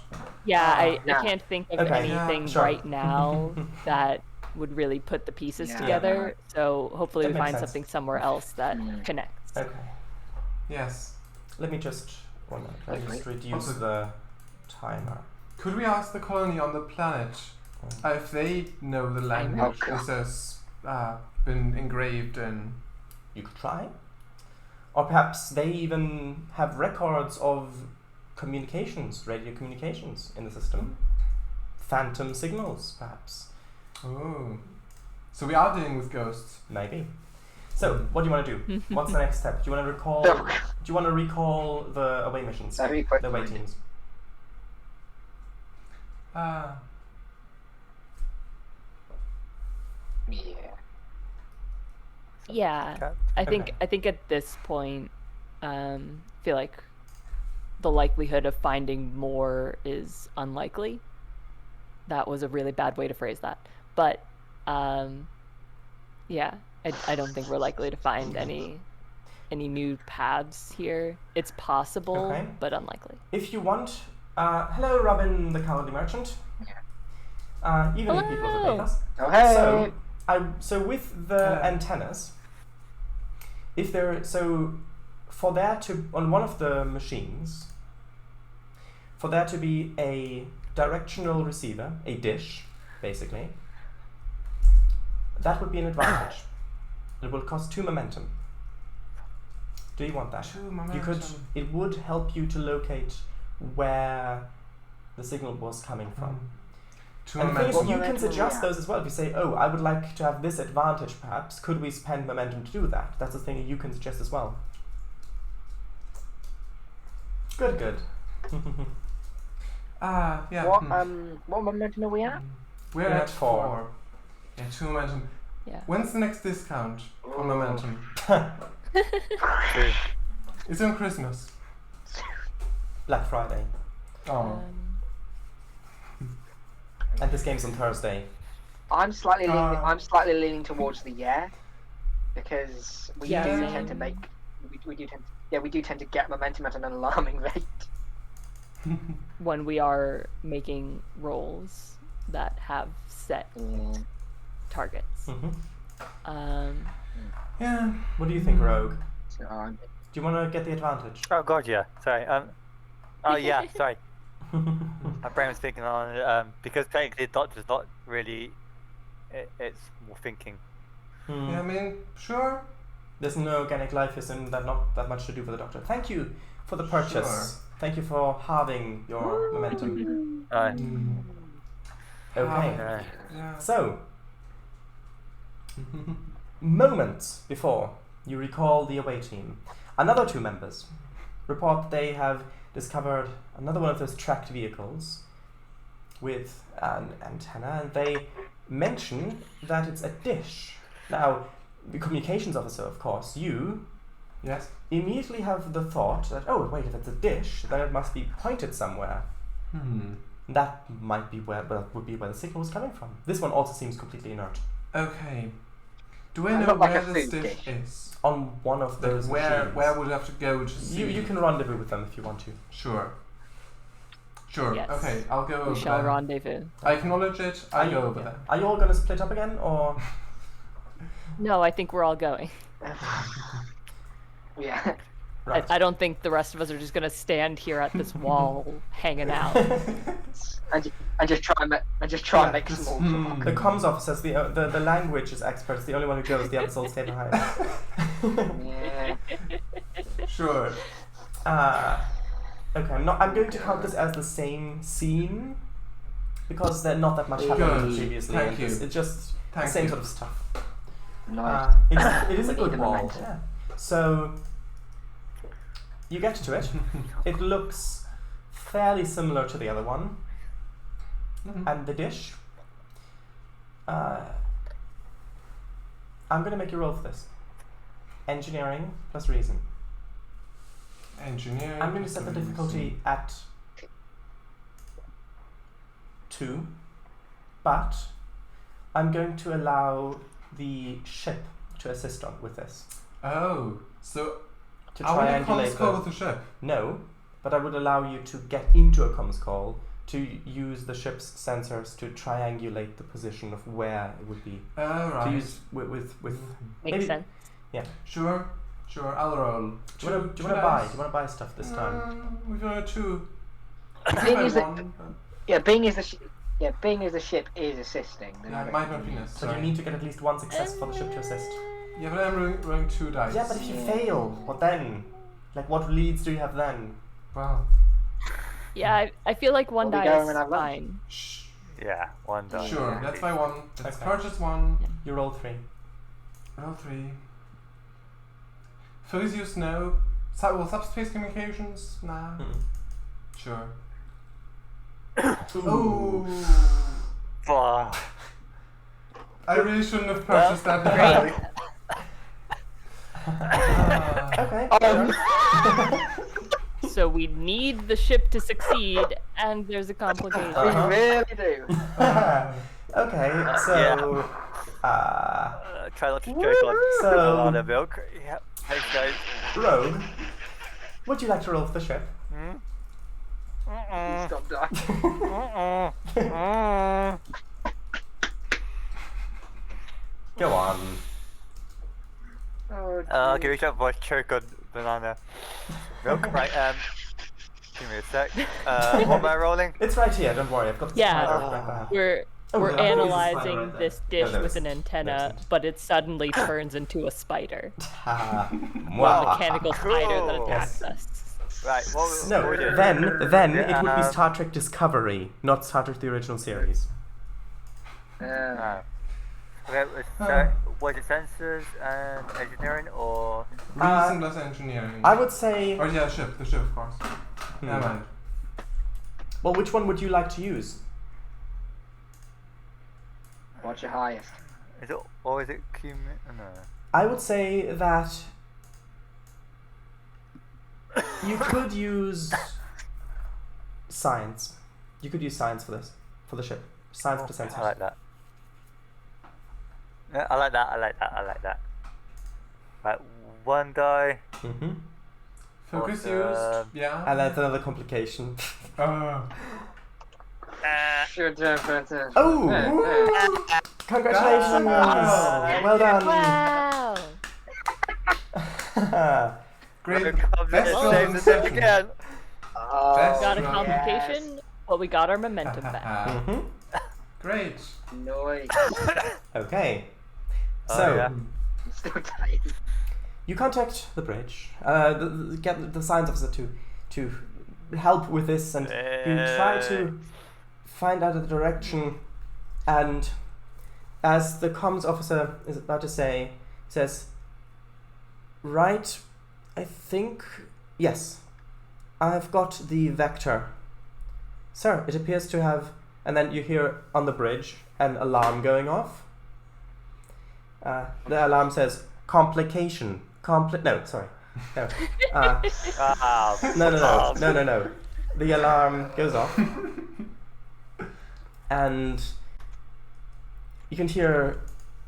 Yeah, I Yeah. can't think of Okay. anything Yeah, sure. right now that would really put the pieces Yeah. together. So hopefully That we makes find sense. something somewhere else that connects. Okay. Yes. Let me just one minute. Let me just reduce Also- the timer. Could we ask the colony on the planet if they know the language Okay. this has been engraved in? You could try. Or perhaps they even have records of communications, radio communications in the system. Phantom signals, perhaps. Oh. So we are dealing with ghosts. Maybe. So, what do you want to do? What's the next step? Do you want to recall? No. Do you want to recall the away missions? That'd be quite The away fun. teams. Yeah. Yeah, Okay. I think at this point, feel like the likelihood of finding more is unlikely. That was a really bad way to phrase that. but yeah, I don't think we're likely to find any new paths here. It's possible, Okay. but unlikely. If you want, hello, Robin, the cowardly merchant. Evening, people of the Hello. Pathos. Oh, hey! So with the antennas, if there, so for there to, on one of the machines, for there to be a directional receiver, a dish, basically, that would be an advantage. It will cost 2 momentum. Do you want that? 2 You could. momentum. It would help you to locate where the signal was coming from. 2 And the thing is, momentum. you can Momentum, suggest yeah. those as well. If you say, "Oh, I would like to have this advantage, perhaps. Could we spend momentum to do that?" That's the thing you can suggest as well. Good. Yeah. What momentum are we at? We're We're at at 4. 4. Yeah, 2 momentum. Yeah. When's the next discount on Ooh. momentum? True. It's on Christmas. Black Friday, Oh. and this game's on Thursday. I'm slightly leaning. Uh, I'm slightly leaning towards the because we Yeah, do same. tend to make. We do tend. Yeah, we do tend to get momentum at an alarming rate. When we are making rolls that have set targets. Yeah. What do you think, Rogue? So, Do you want to get the advantage? Oh god, yeah. Sorry. Oh yeah. Sorry. My brain was thinking on because technically the doctor's not really. It's more thinking. Yeah, I mean, sure. There's no organic life here, and that not that much to do for the doctor. Thank you for the purchase. Sure. Thank you for halving your momentum. Okay. Yeah. So, moments before you recall the away team, another 2 members report that they have discovered another one of those tracked vehicles with an antenna, and they mention that it's a dish. Now, the communications officer, of course, you Yes. immediately have the thought that, oh, wait, if it's a dish, then it must be pointed somewhere. That might be where, but would be where the signal was coming from. This one also seems completely inert. Okay. Do I It's know not like where a this food dish dish. is? On one of Like those machines. where would I have to go to see? You can rendezvous with them if you want to. Sure. Sure. Yes. Okay, I'll go over We shall there. rendezvous. I acknowledge it. I go over yeah. there. Are you all going to split up again, or? No, I think we're all going. yeah. Right. I don't think the rest of us are just gonna stand here at this wall hanging out. And just try and make just, small talk. The comms officer's the language is expert. Is the only one who goes. The others all stay behind. Yeah. Sure. Okay, I'm going to count this as the same scene because there's not that much happened Good. previously. Thank and you. It's just Thank the same you. sort of stuff. Nice. It is a We good need the wall. momentum. Yeah. So you get to it. It looks fairly similar to the other one, and the dish. I'm going to make you roll for this. Engineering plus reason. Engineering. I'm going to set the difficulty at 2, but I'm going to allow the ship to assist with this. Oh, so To are we in a comms triangulate call the... with the ship? No, but I would allow you to get into a comms call to use the ship's sensors to triangulate the position of where it would be. Oh, right. To use with Makes maybe- sense. Sure, I'll roll. Do you want to buy stuff this time? We've got 2. Being By as the- one, being as the ship is assisting. Then yeah, I it don't might not be think- So necessary. you need to get at least 1 success for the ship to assist. Yeah, but I'm rolling 2 dice. Yeah, but if you fail, what then? Like, what leads do you have then? Wow. Yeah, I feel like one Well, we die go is and have lunch. fine. Shh. Yeah, one die. Sure, let's buy 1. Let's Okay. purchase 1. You roll 3. Roll 3. Foes use no. Subspace communications? Nah. Sure. Ooh. Fuck. I really shouldn't have purchased that. Great. Okay. So we need the ship to succeed, and there's a complication. Uh-huh. We really do. Okay, so Try not to choke on So- a lot of milk. Yeah. Thanks, guys. Rogue, would you like to roll for the ship? Stop dying. Go on. Oh, Give me a shot for choke on banana milk. Right. Give me a sec. What am I rolling? It's right here. Don't worry. I've got the Yeah. spider right behind. We're Oh, we're there is a spider analyzing right there. this dish No, with an there antenna, isn't. but it suddenly turns into a spider. Ha. A Mwah. mechanical spider that Cool. attacks us. Right. What No, we doing? then it would be Yeah. Star Trek Discovery, not Star Trek the original series. Okay, so was it sensors and engineering or? Reasonless engineering. I would say. Or yeah, the ship, of course. Never mind. Well, which one would you like to use? What's your highest? Is it or is it cumin? No. I would say that you could use science. You could use science for this, for the ship. Science for sensors. I like that. Yeah, I like that. I like that. I like that. Right, one die. Mm-hmm. Focus Awesome. used. Yeah. And that's another complication. Sure, Fantastic. Oh! Congratulations! Wow. Well done! Wow! Great. Here comes Best it, roll saves in us the again. Oh, Best Got a roll. complication, but we got our momentum back. Mm-hmm. Great. Noise. Okay. Oh, So, yeah. I'm still tired. you contact the bridge, get the science officer to help with this, and you try to find out the direction, and as the comms officer is about to say, says, right, I think, yes, I've got the vector. Sir, it appears to have, and then you hear on the bridge an alarm going off. The alarm says, complication, no, sorry, no, no. The alarm goes off, and you can hear.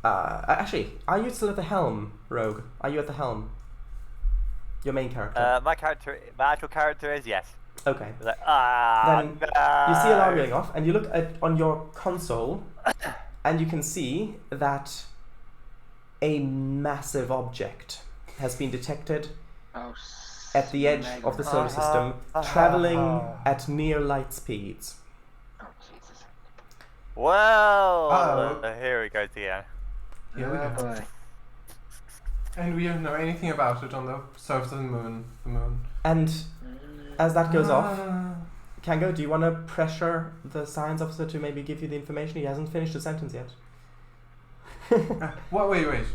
Actually, are you still at the helm, Rogue? Are you at the helm? Your main character. My actual character is yes. Okay. Like, Then no. you see alarm going off, and you look on your console, and you can see that a massive object has been detected Oh, at the edge of the solar system, traveling at near light speeds. Oh, Jesus. Well, Uh-oh. here it goes again. Here we Oh, go. boy. And we don't know anything about it on the surface of the moon. And as that goes off, Ah. Kango, do you want to pressure the science officer to maybe give you the information? He hasn't finished the sentence yet. Wait.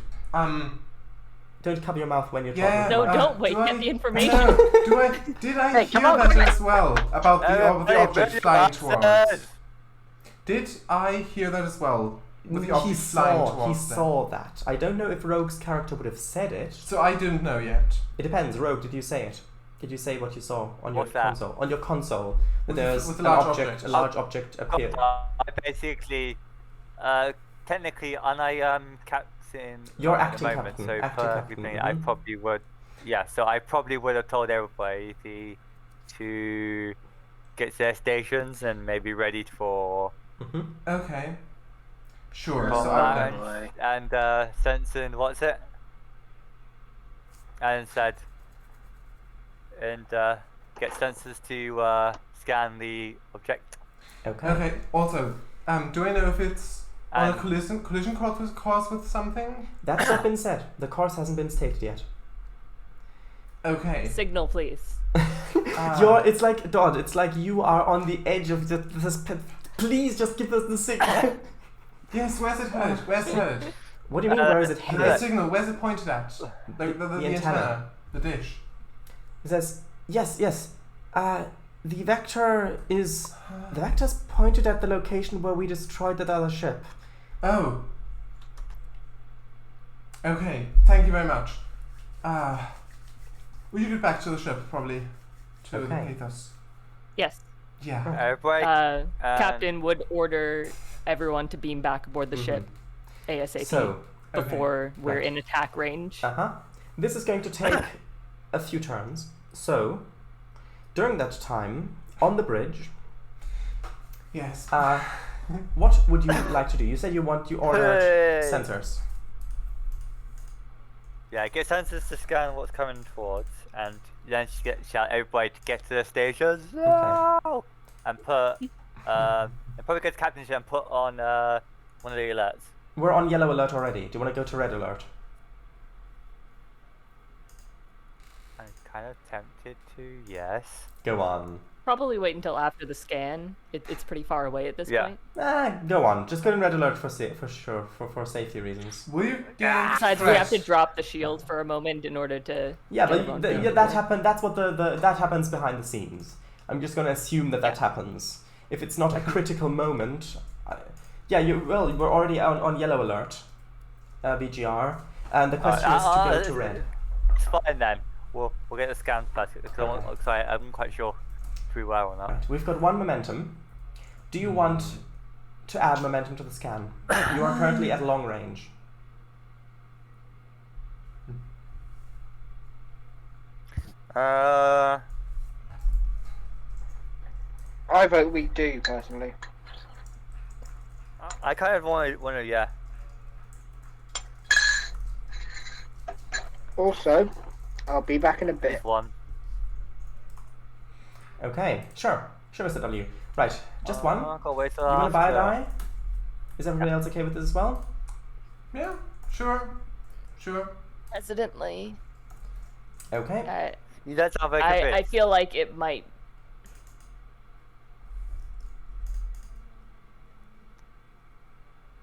Don't cover your mouth when you're Yeah. talking. No, about don't wait. do Get I- the information. No, did I Hey, hear come on, that quick. as well about the object Hey, flying bastard. towards? Did I hear that as well? With the He object flying saw towards them? that. I don't know if Rogue's character would have said it. So I didn't know yet. It depends. Rogue, did you say it? Did you say what you saw on your What's that? console? On your console, that With the- there's with the an large object, object. a large object appeared. I basically, technically, and I captain. You're at acting the moment, captain, so acting perfectly, captain, I mhm. probably would. Yeah, so I probably would have told everybody to get to their stations and maybe ready for Hmm. Okay. Sure. Oh, So my. I and sensing what's it, and said, and get sensors to scan the object. Okay. Okay. Also, do I know if it's on a And- collision course with something? That's not been said. The course hasn't been stated yet. Okay. Signal, please. It's like Dodd. It's like you are on the edge of this. Please just give us the signal. Yes. Where's it heard? Where's it heard? What do you mean? Where is it The headed? signal. Where's it pointed at? The antenna. The dish. It says yes. The vector's pointed at the location where we destroyed that other ship. Oh. Okay. Thank you very much. We should get back to the ship, probably. To Okay. the Pathos. Yes. Yeah. Everybody, Captain would order everyone to beam back aboard the ship ASAP So, before we're right. in attack range. This is going to take a few turns. So, during that time, on the bridge, Yes. what would you like to do? You said you ordered Hey. sensors. Yeah, get sensors to scan what's coming towards, and then shout everybody to get to the stations. No! And put, and probably go to captain's ship and put on one of the alerts. We're on yellow alert already. Do you want to go to red alert? I'm kind of tempted to, yes. Go on. Probably wait until after the scan. It's pretty far away at this point. Go on. Just go in red alert for sure, for safety reasons. Will you get Besides, we have to drop the shield for a moment in order to. Yeah, get but everyone that happened. That's what that happens behind the scenes. I'm just going to assume that happens. If it's not a critical moment, we're already on yellow alert, BGR, and the question is to go to red. It's fine then. We'll get the scan first because I'm quite sure if we were or not. Right. We've got 1 momentum. Do you want to add momentum to the scan? You are currently at long range. I vote we do, personally. I kind of want to, yeah. Also, I'll be back in a bit. This one. Okay, sure, Mr. W. Right, just one. I'll wait till You want to buy a after. die? Is everybody else okay with this as well? Yeah, sure. Hesitantly. Okay. You don't sound very I convinced. feel like it might.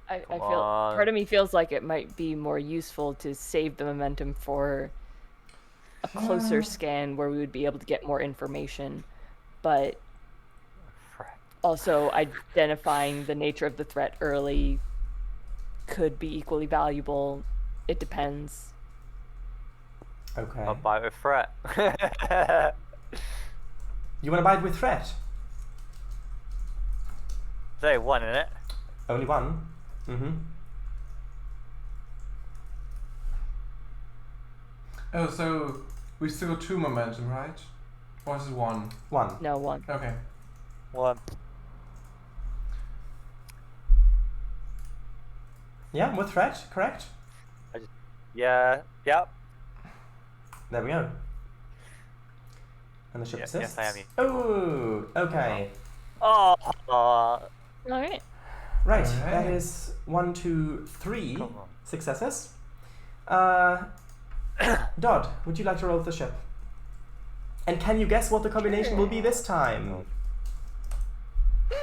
I feel on. part of me feels like it might be more useful to save the momentum for a closer scan where we would be able to get more information, but also identifying the nature of the threat early could be equally valuable. It depends. Okay. I'll buy it with threat. You want to buy it with threat? Say one in it. Only one? Mm-hmm. Oh, so we still got 2 momentum, right? Or is it 1? One. No, one. Okay. One. Yeah, with threat, correct? Yeah. Yep. There we go. And the ship Yes, assists. I am. Oh, okay. Oh. All right. Right, Alright. that is 1, 2, 3 Come on. successes. Dodd, would you like to roll the ship? And can you guess what the combination will be this time?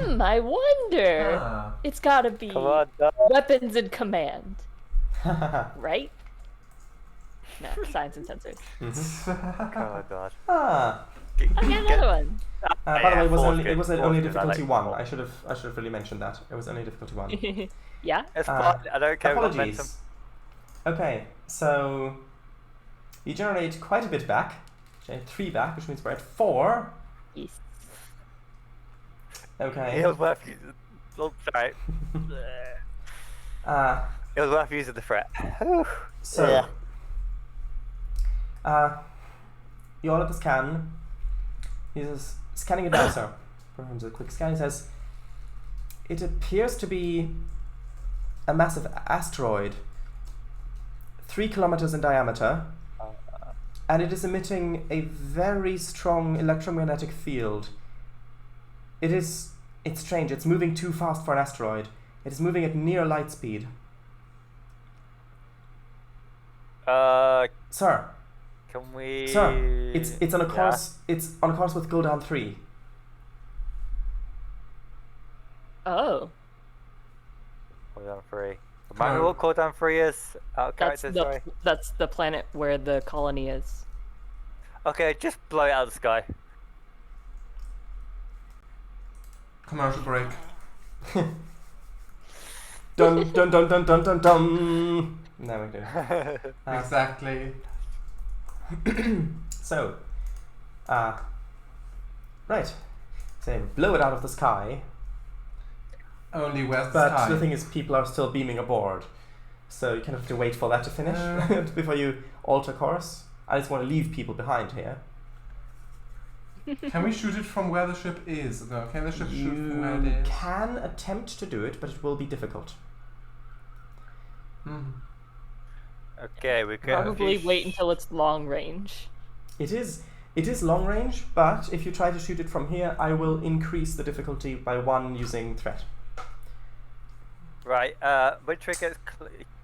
I wonder. Ah. It's gotta be Come on, Doug. weapons and command, right? No, science and sensors. Oh god. Ah. I got another one. By the way, it was only good. I difficulty like 1. four. I should have really mentioned that. It was only difficulty 1. Yeah. It's fine. I don't care about momentum. Apologies. Okay, so you generate quite a bit back. Generate 3 back, which means we're at 4. Yes. Okay. It was worth using. Oh, sorry. It was worth using the threat. So, you all at the scan. He's scanning it now, sir. Performs a quick scan. He says, it appears to be a massive asteroid, 3 kilometers in diameter, and it is emitting a very strong electromagnetic field. It's strange. It's moving too fast for an asteroid. It is moving at near light speed. Sir, Can we? sir, it's on a Yeah. course. It's on a course with Guldahn 3. Oh, Guldahn 3. Remind me what Guldahn 3 is. Character, sorry. that's the planet where the colony is. Okay, just blow it out of the sky. Commercial break. Dun dun dun dun dun dun dun. There we go. Exactly. So, right. So blow it out of the sky. Only where's the But sky? the thing is, people are still beaming aboard. So you kind of have to wait for that to finish before you alter course. I just want to leave people behind here. Can we shoot it from where the ship is? No, can the ship shoot from where it You is? can attempt to do it, but it will be difficult. Okay, we can Probably wait until it's long range. It is long range, but if you try to shoot it from here, I will increase the difficulty by 1 using threat. Right, but Triggers,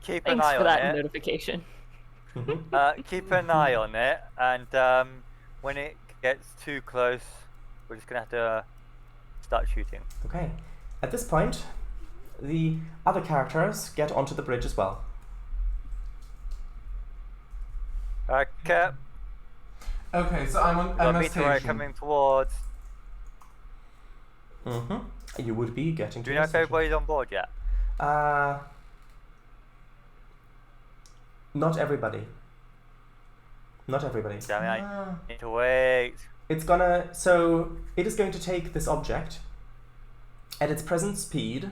keep an Thanks eye for on that it. notification. Keep an eye on it, and when it gets too close, we're just gonna have to start shooting. Okay. At this point, the other characters get onto the bridge as well. Okay, Okay, so I'm on got I'm a a meteorite station. coming towards. You would be getting Do to you know the if station. everybody's on board yet? Not everybody. Not everybody. Damn it, I need to wait. It is going to take this object at its present speed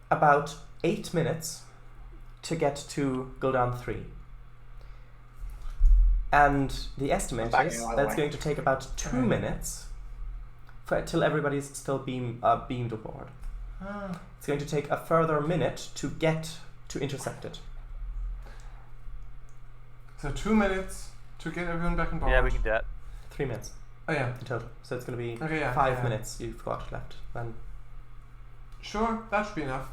about 8 minutes to get to Guldahn 3. And the estimate Back is in, by the that it's way. going to take about 2 minutes till everybody's still beamed aboard. It's going to take a further minute to get to intercept it. So 2 minutes to get everyone back on board. Yeah, we can do it. 3 minutes Oh yeah. in total. So it's going to be Okay, yeah. 5 yeah. minutes you've got left. Then Sure, that should be enough.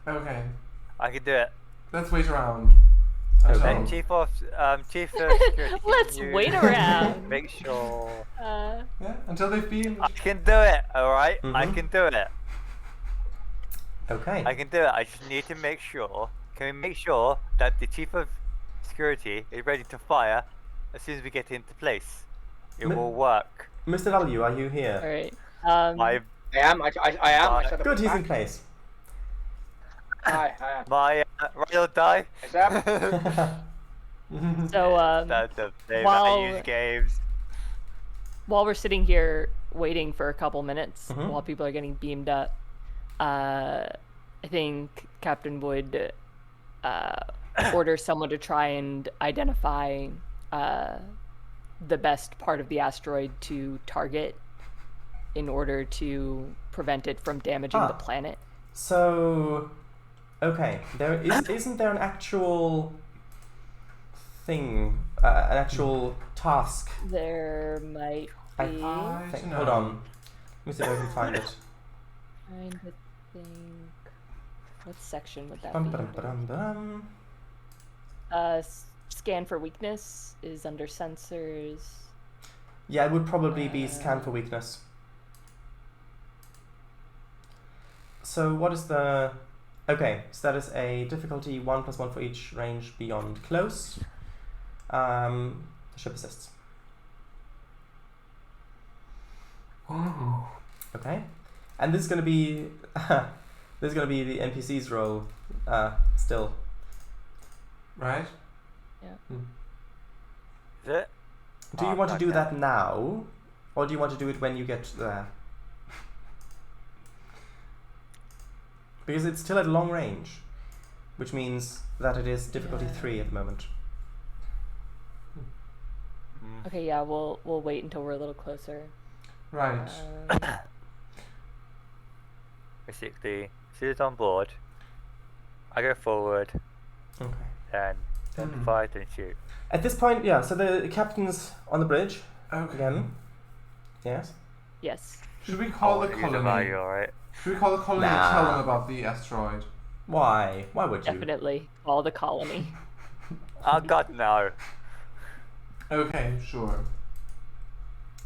Okay, I can do it. let's wait around. Okay. Hey, Chief of Security. Let's can you wait around. Make sure. Yeah, until they've been. I can do it. All right, I Mhm. can do it. okay. I can do it. I just need to make sure. Can we make sure that the Chief of Security is ready to fire as soon as we get into place? It Mi- will work. Mr. W, are you All here? right. My I am. I am. I said Good, he's in place. Hi, I am. my ride or die. Is that? So That's the thing While- I use games. while we're sitting here waiting for a couple minutes Mhm. while people are getting beamed up, I think Captain would order someone to try and identify the best part of the asteroid to target in order to prevent it from damaging the planet. So, okay, isn't there an actual thing, an actual task? There might I be. think. Hold on, let me see if I can find it. Trying to think. What section would that Bum, be? ba-dum, ba-dum, ba-dum. Scan for weakness is under sensors. Yeah, it would probably be scan for weakness. So what is the... Okay, so that is a difficulty 1+1 for each range beyond close. The ship assists. Okay, and this is going to be this is going to be the NPC's role still. Right? Is it? Do you want to do okay. that now, or do you want to do it when you get there? Because it's still at long range, which means that it is difficulty 3 at the moment. Okay, yeah, we'll wait until we're a little closer. Right. Basically, as soon as on board, I go forward, Okay. then fight and shoot. At this point, yeah, so the captain's on the bridge Okay. again. Yes. Yes. Should we call the Use a colony? value, alright? Should we call the colony and Nah. tell them about the asteroid? Why? Why would you? Definitely. All the colony. Oh god, no. Okay, sure.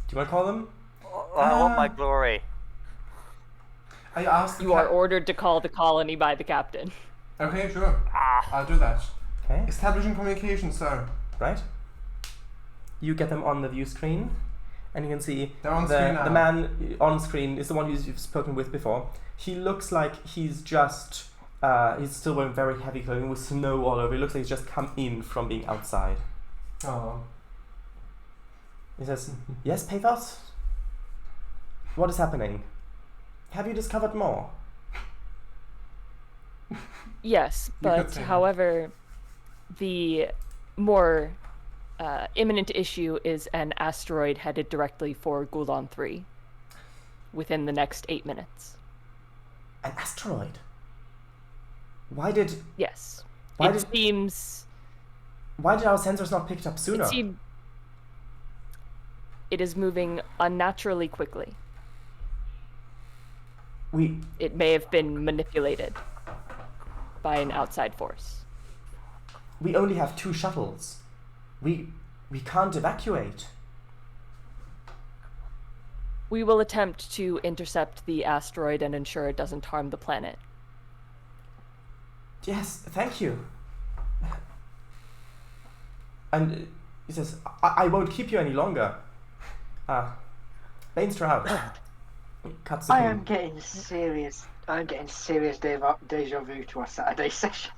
Do you want to call them? I want my glory. I asked the You are ordered to call the colony by the captain. Okay, sure. Ah, I'll do that. Okay. Establishing communication, sir. Right. You get them on the view screen, and you can see They're on screen now. the man on screen is the one you've spoken with before. He looks like he's just he's still wearing very heavy clothing with snow all over. He looks like he's just come in from being outside. Oh. He says, "Yes, Pathos. What is happening?" have you discovered more? Yes, You could but say that. however, the more imminent issue is an asteroid headed directly for Guldahn 3 within the next 8 minutes. An asteroid? Why did Yes. Why it did- seems... why did our sensors not pick it up sooner? It is moving unnaturally quickly. We It may have been manipulated by an outside force. only have 2 shuttles. We can't evacuate. We will attempt to intercept the asteroid and ensure it doesn't harm the planet. Yes, thank you. And he says, I won't keep you any longer. Lanes are out. Cuts the I film. am getting serious. I'm getting serious deja vu to our Saturday session.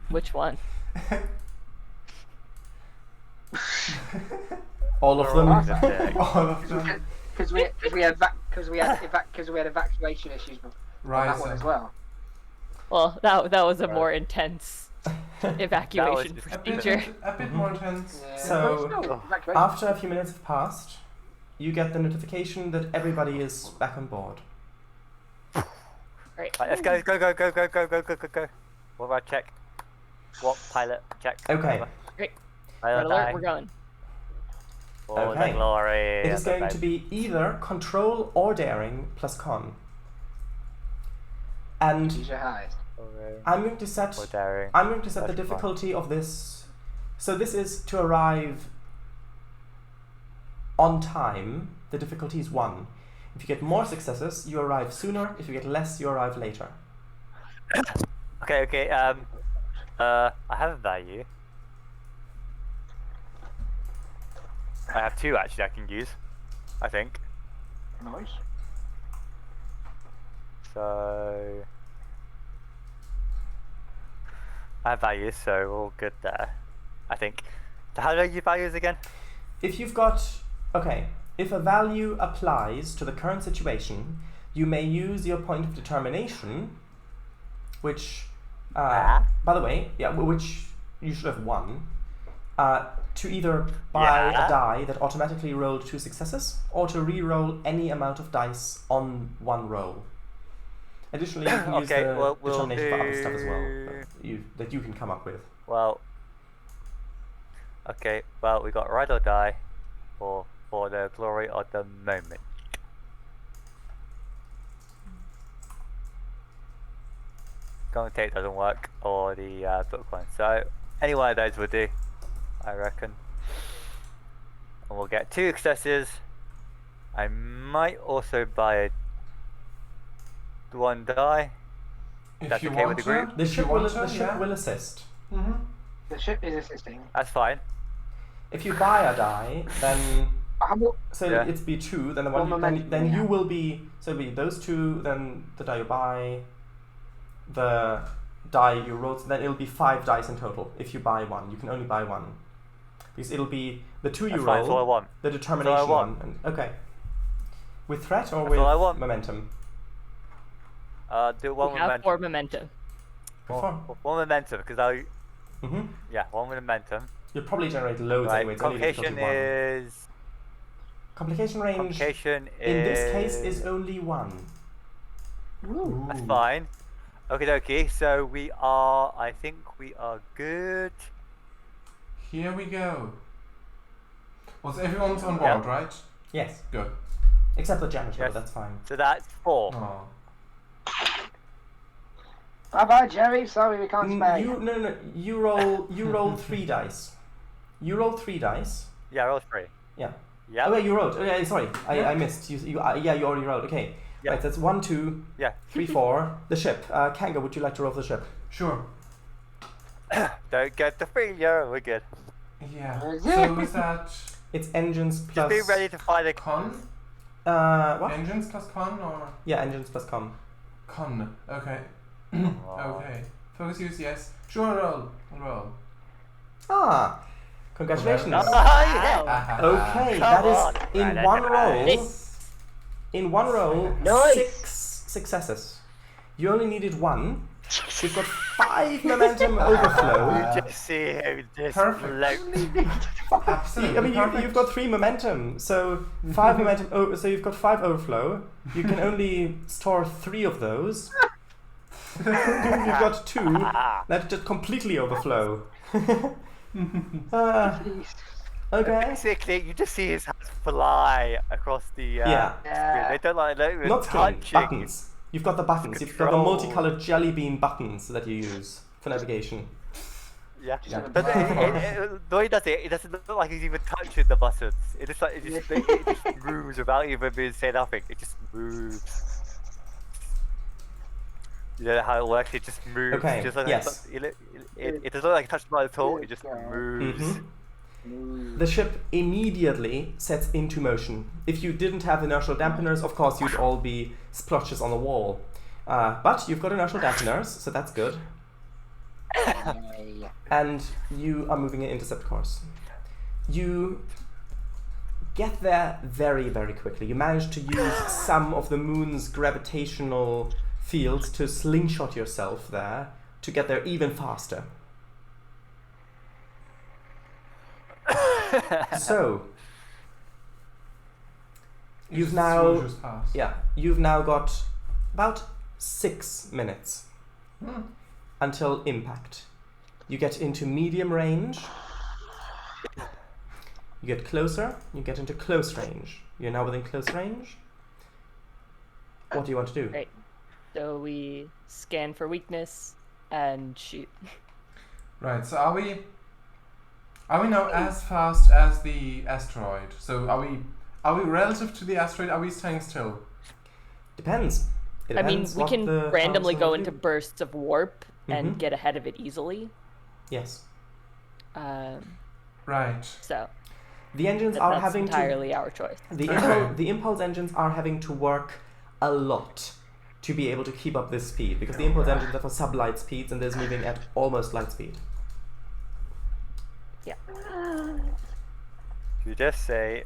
Which one? All of them. All of them. Because we had evacuation issues on Right. that one as well. Well, that was a more intense evacuation just- procedure. A bit more intense. Yeah. So, But still, evacuation. After a few minutes have passed, you get the notification that everybody is back on board. Right. Right, let's go. What about check? What pilot check? Okay. Great. Pilot Red alert, die. we're going. For Okay. the glory. It is of the going to faith. be either control or daring plus con. And Choose your highest. I'm going to set Or daring. I'm going to set the That's fine. difficulty of this. So this is to arrive on time. The difficulty is 1. If you get more successes, you arrive sooner. If you get less, you arrive later. Okay. I have a value. I have 2 actually I can use. I think. Nice. So I have values, so we're all good there. I think. So how do I use values again? If you've got if a value applies to the current situation, you may use your point of determination, which, by the way, which you should have 1, to either buy Yeah. a die that automatically rolled 2 successes, or to re-roll any amount of dice on 1 roll. Additionally, you can use Okay, the well, we'll determination for other stuff as well do- that you can come up with. Well, okay. Well, we got ride or die, for the glory of the moment. Commentate doesn't work, or the book one. So any one of those will do, I reckon. And we'll get 2 successes. I might also buy a 1 die. If That's you okay want with the group? to. The if ship you will, want to, the ship yeah. will assist. Mm-hmm. The ship is assisting. That's fine. If you buy a die, then so Yeah. it's be 2, then the Well, one you, momentum, then yeah. you will be, so it'll be those 2, then the die you buy, the die you roll, so then it'll be 5 dice in total. If you buy 1, you can only buy 1, because it'll be the 2 you That's fine, that's all I roll, want. the determination That's all I want. one, and, okay. With threat or That's all I with want. momentum? Do 1 We have 4 momentum. momentum. One momentum, because I. Mm-hmm. Yeah, 1 momentum. You'll probably generate loads Right, anyway. It's only complication difficulty 1. is. Complication range Complication in is. this case is only 1. That's fine. Okie dokie, so we are. I think we are good. Here we go. Was everyone's on Yeah. board, right? Yes, Good. except the janitor, Yes. but that's fine. So that's 4. Oh. Bye bye, Jerry. Sorry, we can't spare you. No. You roll 3 dice. You roll 3 dice. Yeah, roll 3. Yeah. Yeah. Oh, yeah, you rolled. Oh, yeah, sorry, I missed. You already rolled. Okay. Yeah. Right, that's 1, 2, Yeah. 3, 4. The ship. Kango, would you like to roll the ship? Sure. Don't get the failure. We're good. Yeah. So is that It's engines Just plus. be ready to fight a. con? What? Engines plus con or Yeah, engines plus com. con? Okay. Oh. Okay. Focus use yes. Sure, roll. Roll. Ah, congratulations. Oh, yeah. Okay, Come that on, is in Brandon. 1 roll. In one roll, Nice. 6 successes. You only needed 1. You've got 5 momentum overflow. You just see him just Perfect. float. Absolutely. I mean, perfect. you've got 3 momentum, so 5 momentum. So you've got 5 overflow. You can only store 3 of those. You've got 2 that just completely overflow. Okay. Basically, you just see his hands fly across the Yeah. screen. They don't like even Not screen, touching. buttons. You've got the buttons. You've got the Control. multicolored jelly bean buttons that you use for navigation. Yeah. Yeah. But the way he does it, it doesn't look like he's even touching the buttons. It just like it just moves without even being say nothing. It just moves. You know how it works? It just moves. Okay, Just like yes. it doesn't look like a touch button at all. It just moves. Mhm. The ship immediately sets into motion. If you didn't have inertial dampeners, of course you'd all be splotches on the wall. But you've got inertial dampeners, so that's good. And you are moving an intercept course. You get there very, very quickly. You manage to use some of the moon's gravitational fields to slingshot yourself there to get there even faster. So, you've now, Soldiers pass. yeah, you've now got about 6 minutes until impact. You get into medium range. You get closer. You get into close range. You're now within close range. What do you want to do? Great. So we scan for weakness and shoot. Right. So are we now as fast as the asteroid? So are we relative to the asteroid? Are we staying still? Depends. It I mean, depends we what can the randomly council go do. into bursts of warp and Mhm. get ahead of it easily. Yes. Right. So The engines are that's having entirely our choice. the impulse engines are having to work a lot to be able to keep up this speed, because the impulse engines are for sublight speeds and they're moving at almost light speed. Yeah. You just say,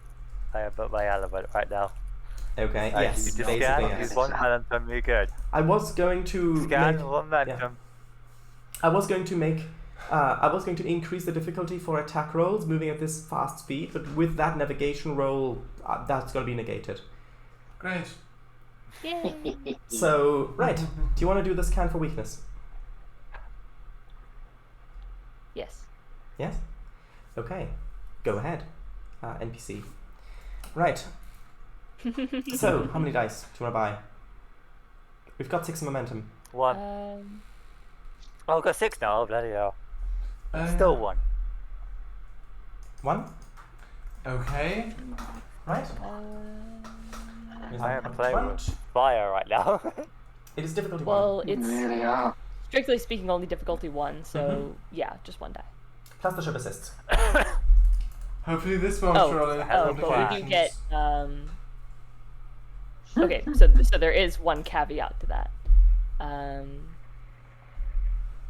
I am at my element right now. Okay. You Yes. just Basically, scan, yes. use one hand and done me good. I was going to Scan, make, one momentum. I was going to make. I was going to increase the difficulty for attack rolls moving at this fast speed, but with that navigation roll, that's going to be negated. Great. So, right. Do you want to do the scan for weakness? Yes. Yes? Okay. Go ahead. NPC. Right. So, how many dice do you want to buy? We've got 6 momentum. One. Oh, I've got 6 now, bloody hell. Still one. 1? Okay. Right? I am playing with fire right now. It is difficulty 1. Well, it's Really are. strictly speaking only difficulty 1, so yeah, just 1 die. Plus the ship assists. Hopefully this won't Oh, roll any oh, but we do complications. get okay, so there is one caveat to that.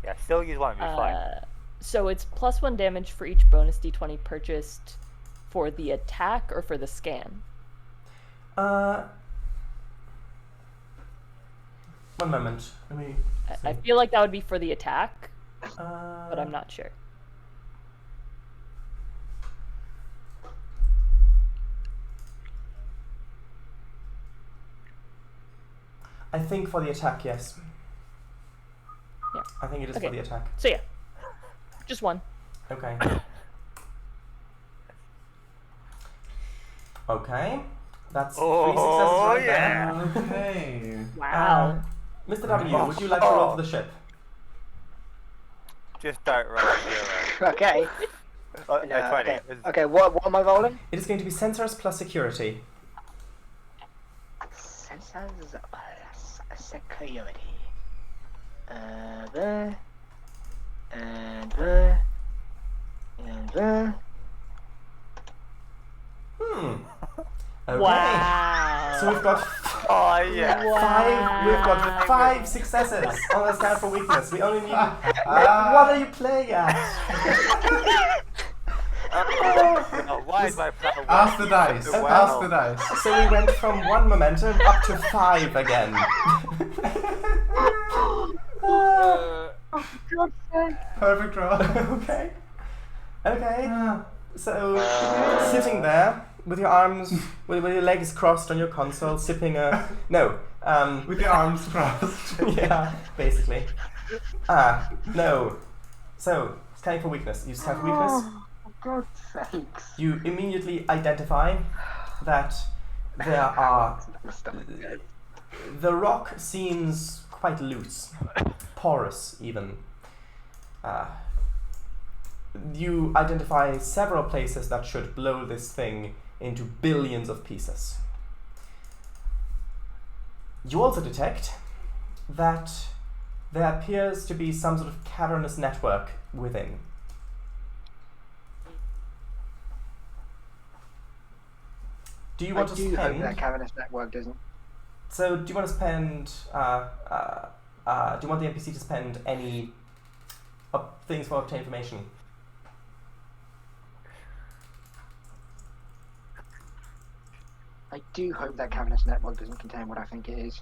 Yeah, still use one, it'll be fine. So it's +1 damage for each bonus d20 purchased for the attack or for the scan. 1 moment. Let me see. I feel like that would be for the attack, but Uh, I'm not sure. I think for the attack, yes. Yeah. I think it is Okay. for the attack. So yeah, just 1. Okay. Okay. That's 3 successes Oh, right yeah. there. Okay. Wow. Mr. W, would you like to roll for the ship? Just don't roll 0. Okay. Oh, No, 20. okay. Okay, what am I rolling? It is going to be sensors plus security. Sensors security. There. And there. And there. Okay. Wow. So we've got Oh, yeah. we've got 5 successes on the scan for weakness. We only need. What are you playing at? Oh, why is my plan Ask the dice. so Ask the well? dice. So we went from 1 momentum up to 5 again. Perfect roll. Okay. Okay. So, sitting there with your arms, with your legs crossed on your console, sipping a... No. With your arms crossed. Yeah, basically. No. So, scanning for weakness. You scan for weakness. Oh, for God's sakes. You immediately identify that there are... My stomach. The rock seems quite loose, porous even. You identify several places that should blow this thing into billions of pieces. You also detect that there appears to be some sort of cavernous network within. Do you want to I do hope spend... that cavernous network doesn't. So, do you want to spend... do you want the NPC to spend any things for obtain information? I do hope that cavernous network doesn't contain what I think it is.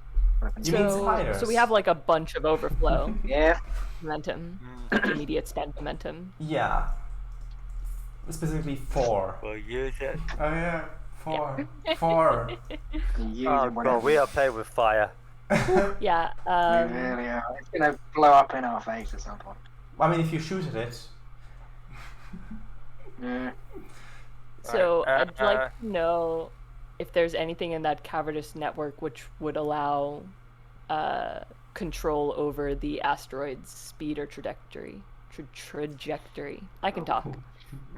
You mean spiders? So we have like a bunch of overflow Yeah. momentum, immediate spend momentum. Yeah. Specifically 4. We'll use it. Oh yeah. 4. 4. Oh god, we are playing with fire. Yeah. We really are. It's gonna blow up in our face at some point. I mean, if you shoot at it... Yeah. So Right, I'd like to know if there's anything in that cavernous network which would allow control over the asteroid's speed or trajectory. Trajectory. I can talk. Do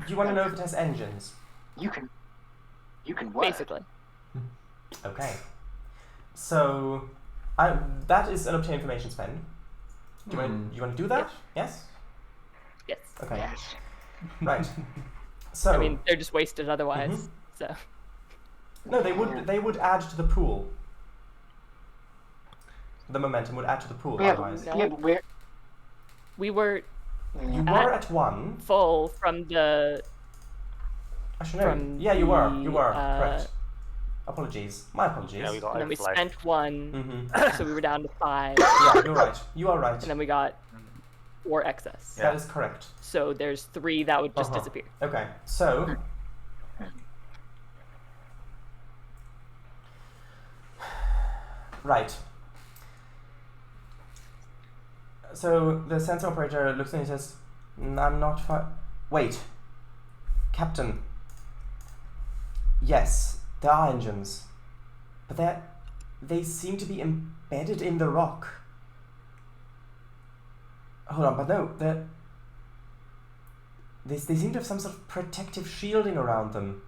you want to know if it has engines? You can work. Basically. Okay. So, that is an obtain information spend. Do you want to do that? Yes? Yes. Okay. Yes. Right. So, I mean, they're just wasted otherwise. Mhm. So. no, they would add to the pool. The momentum would add to the pool otherwise. No. Yeah, but we're. We were You were at 1. full from the. Actually, no. From Yeah, you were. You were. the, Correct. Apologies. My apologies. Yeah, we got And then we overflow. spent 1, so we were down to 5, Yeah, you're right. You are right. and then we got 4 excess. That is correct. So there's 3 that would just disappear. Okay, so... Right. So the sensor operator looks and he says, I'm not wait. Captain. Yes, there are engines. But they seem to be embedded in the rock. Hold on, but no, they seem to have some sort of protective shielding around them.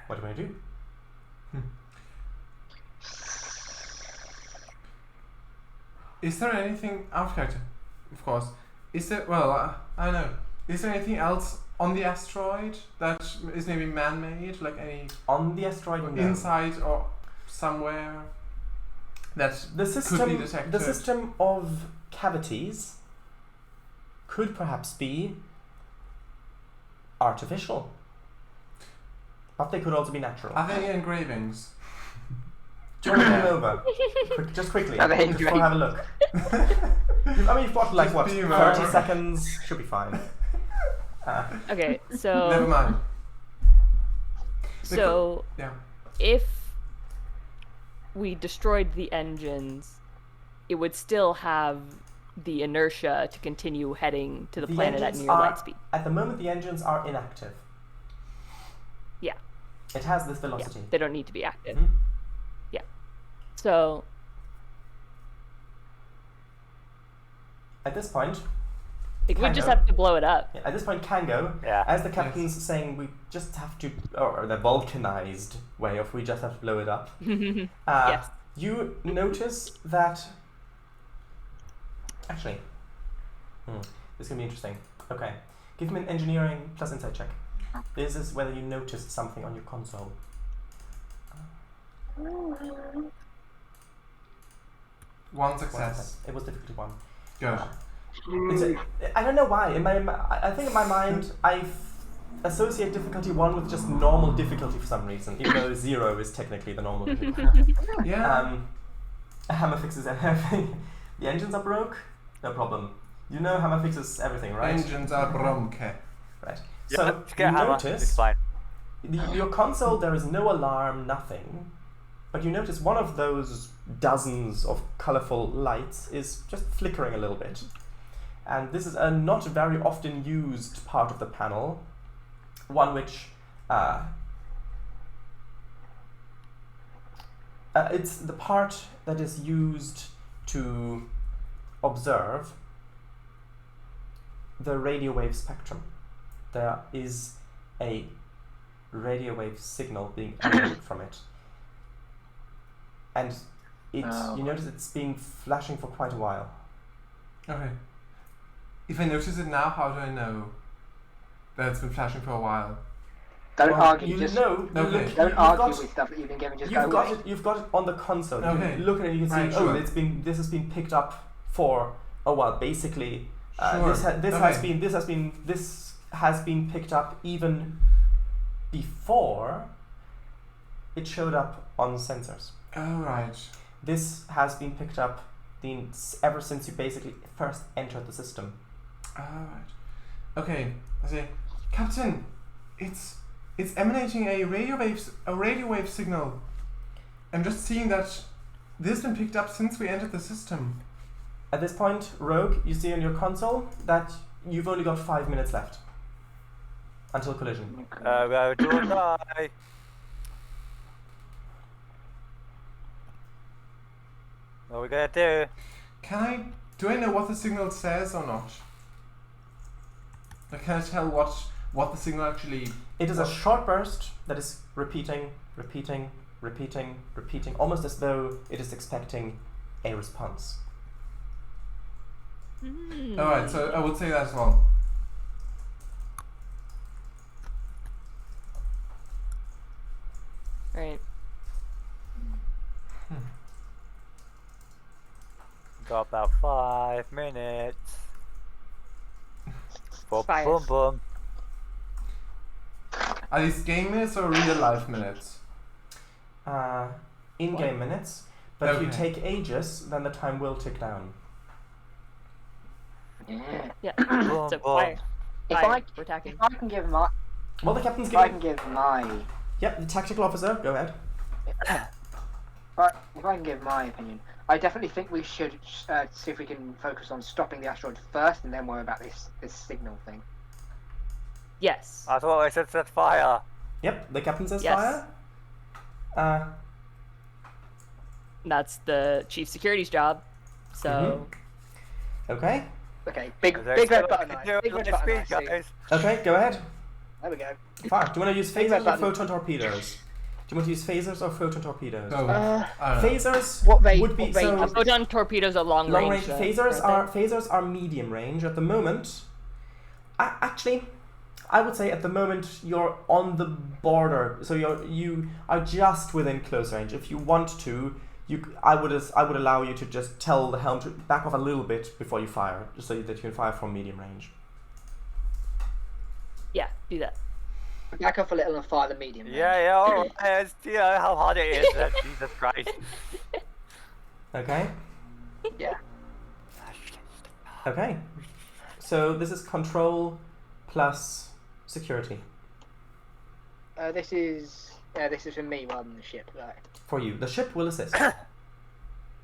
What do I do? Is there anything out of character? Of course. Is there? Well, I don't know. Is there anything else on the asteroid that is maybe man-made, like any On the asteroid, no. inside or somewhere that The could be detected? the system of cavities could perhaps be artificial, but they could also be natural. Are there any engravings? Do you want to beam over? Just quickly, Are they just want to have a look. I mean, you've got like Just what, beam 30 over. seconds? Should be fine. Okay, so Never mind. so Yeah. if we destroyed the engines, it would still have the inertia to continue heading to the planet at engines near light speed. At the moment, the engines are inactive. Yeah. It has this Yeah, velocity. they don't need to be active. Mhm. Yeah. So At this point, we just Kango. have to blow it up. At this point, Kango, Yeah. as the captain's saying, we just have to, or the vulcanized way of we just have to blow it up. Yes. You notice that. Actually, this is gonna be interesting. Okay, give me an engineering plus insight check. This is whether you noticed something on your console. One success. It was difficulty 1. Good. I don't know why. I think in my mind I associate difficulty 1 with just normal difficulty for some reason, even though 0 is technically the normal difficulty. Yeah. Hammer fixes everything. The engines are broke? No problem. You know hammer fixes everything, right? Engines are broke. Right. Yeah, So just get you a hammer. notice It's fine. your console, there is no alarm, nothing. But you notice one of those dozens of colorful lights is just flickering a little bit. And this is a not very often used part of the panel, one which it's the part that is used to observe the radio wave spectrum. There is a radio wave signal being emanated from it. And you notice it's been flashing for quite a while. Okay. If I notice it now, how do I know that it's been flashing for a while? Don't Well, argue. you Just know, Okay. look, don't you've argue got- with stuff that you've been given. Just You've go got away. it. You've got it on the console. Okay. You look at it, you can see. Right, Oh, sure. this has been picked up for a while. Basically, Sure. this has been picked up even before it showed up on sensors. Oh, right. This has been picked up ever since you basically first entered the system. Oh, right. Okay. I say, Captain, it's emanating a radio wave signal. I'm just seeing that this has been picked up since we entered the system. At this point, Rogue, you see on your console that you've only got 5 minutes left until collision. Go to die. What are we gonna do? Do I know what the signal says or not? Like, can I tell what the signal actually... It is a short burst that is repeating, almost as though it is expecting a response. Alright, so I would say that as well. Right. Got about 5 minutes. Boom, Fire. boom, boom. Are these game minutes or real life minutes? In-game minutes, but if you Okay. take ages, then the time will tick down. Yeah. Yeah. Boom, So boom. fire. If Fire. I We're attacking. if I can give my Well, the captain's if I giving. can give my Yep, the tactical officer. Go ahead. if I can give my opinion, I definitely think we should see if we can focus on stopping the asteroid first, and then worry about this signal thing. Yes. I thought I said set fire. Yep, the captain says Yes. fire. That's the chief security's job. So Okay. Okay, big Is there red still button. a Big red speed, button. I see. guys? Okay, go ahead. There we go. Fire. Do you want to use Big phasers red or button. photon torpedoes? Do you want to use phasers or photon torpedoes? No. Uh, I don't know. Phasers What rate- would be what rate so is it? photon torpedoes are long range. though, Phasers aren't they? are medium range at the moment. Actually, I would say at the moment you're on the border, so you are just within close range. If you want to, I would allow you to just tell the helm to back off a little bit before you fire, just so that you can fire from medium range. Yeah, do that. Back off a little and fire the medium. range. Yeah, alright. You know how hard it is. Jesus Christ. Okay. Yeah. Okay. So this is control plus security This is for me rather than the ship, right? for you. The ship will assist.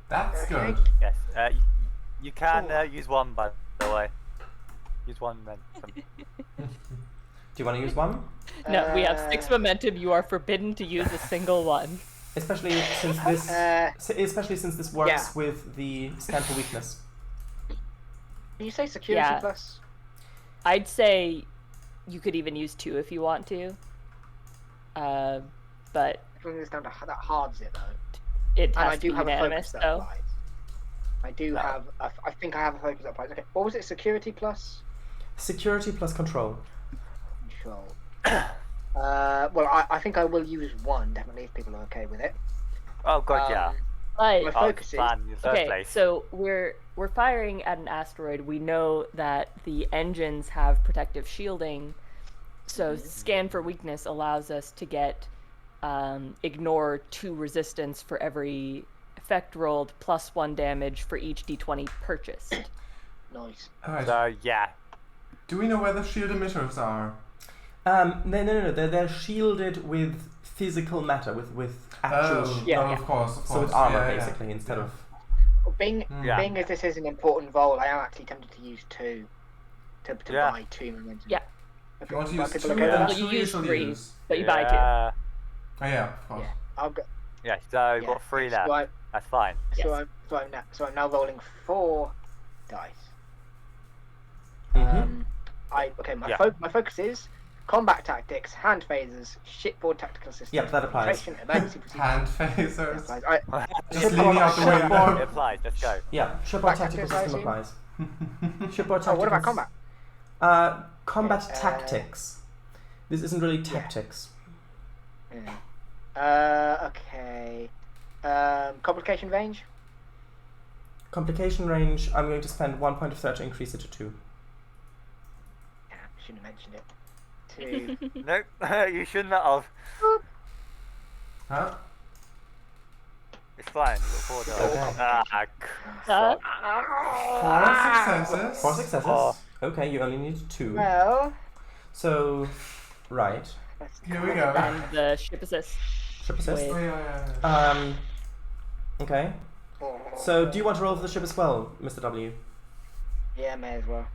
That's Okay. good. Yes. You can use one, by the way. Use one then. Do you want to use one? No, we have 6 momentum. You are forbidden to use a single one. Especially since this works Yeah. with the scan for weakness. Can you say security Yeah. plus? I'd say you could even use 2 if you want to. But Bring this down to that hards it though. it And I has to do be have a unanimous, focus that though. applies. I do have. I think I have a focus that applies. Okay. What was it? Security plus Security plus control. control. Well, I think I will use 1 definitely if people are okay with it. Oh god, yeah. But My I was focus is planned in the first okay, place. so we're firing at an asteroid. We know that the engines have protective shielding, so scan for weakness allows us to get ignore 2 resistance for every effect rolled, +1 damage for each d20 purchased. nice. Alright. So yeah. Do we know where the shield emitters are? No. They're shielded with physical matter, with actual. Oh, Yeah. no, of course. So with armor, Yeah, yeah. basically, instead of. Being Yeah. being as this is an important role, I am actually tempted to use 2 to Yeah. buy 2 momentum. Yeah. If you want to use People 2, are going then Well, you 2 use shall 3. use. But you buy 2. Yeah. Oh yeah, of course. Yeah. I'll go. Yeah, so we've Yeah. got 3 So left. That's fine. Yes. I'm now rolling 4 dice. Mhm. My focus is combat tactics, hand phasers, shipboard tactical systems. Yep, that applies. penetration, emergency procedures. Hand That phasers. applies. Alright, Just leaning out the Shipboard- window. It applies, let's go. Yeah, shipboard Back tactical tactics, I system applies. Shipboard tactical. what about combat? Combat Yeah, tactics. This isn't really tactics. Okay. Complication range? Complication range. I'm going to spend 1 point of threat to increase it to 2. Yeah, shouldn't have mentioned it. 2. Nope, you shouldn't have. Huh? It's fine, you've got 4 dice. Okay. Uh, 4 successes. 4 successes. Oh. Okay, you only need 2. Well, So, right. Here we go. and the ship assist. Ship assist. Oh, yeah. Okay. So, do you want to roll for the ship as well, Mr. W? yeah, may as well.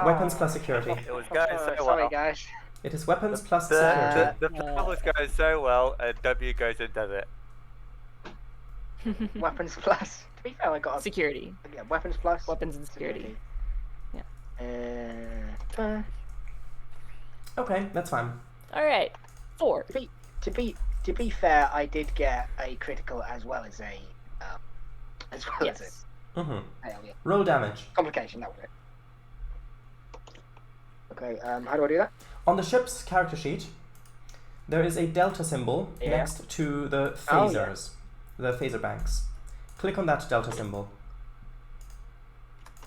Weapons plus security. It was going so Sorry, well. guys. It is weapons plus security. The plan was going so well, and W goes and does it. Weapons plus. To be fair, I got a Security. yeah, weapons plus. Weapons and security. Okay, that's fine. Alright. 4. To be fair, I did get a critical as well as a as Yes. Mm-hmm. hell yeah. Roll damage. Complication, that was it. Okay, how do I do that? On the ship's character sheet, there is a delta symbol Yeah. next to the Oh, yeah. phasers, the phaser banks. Click on that delta symbol.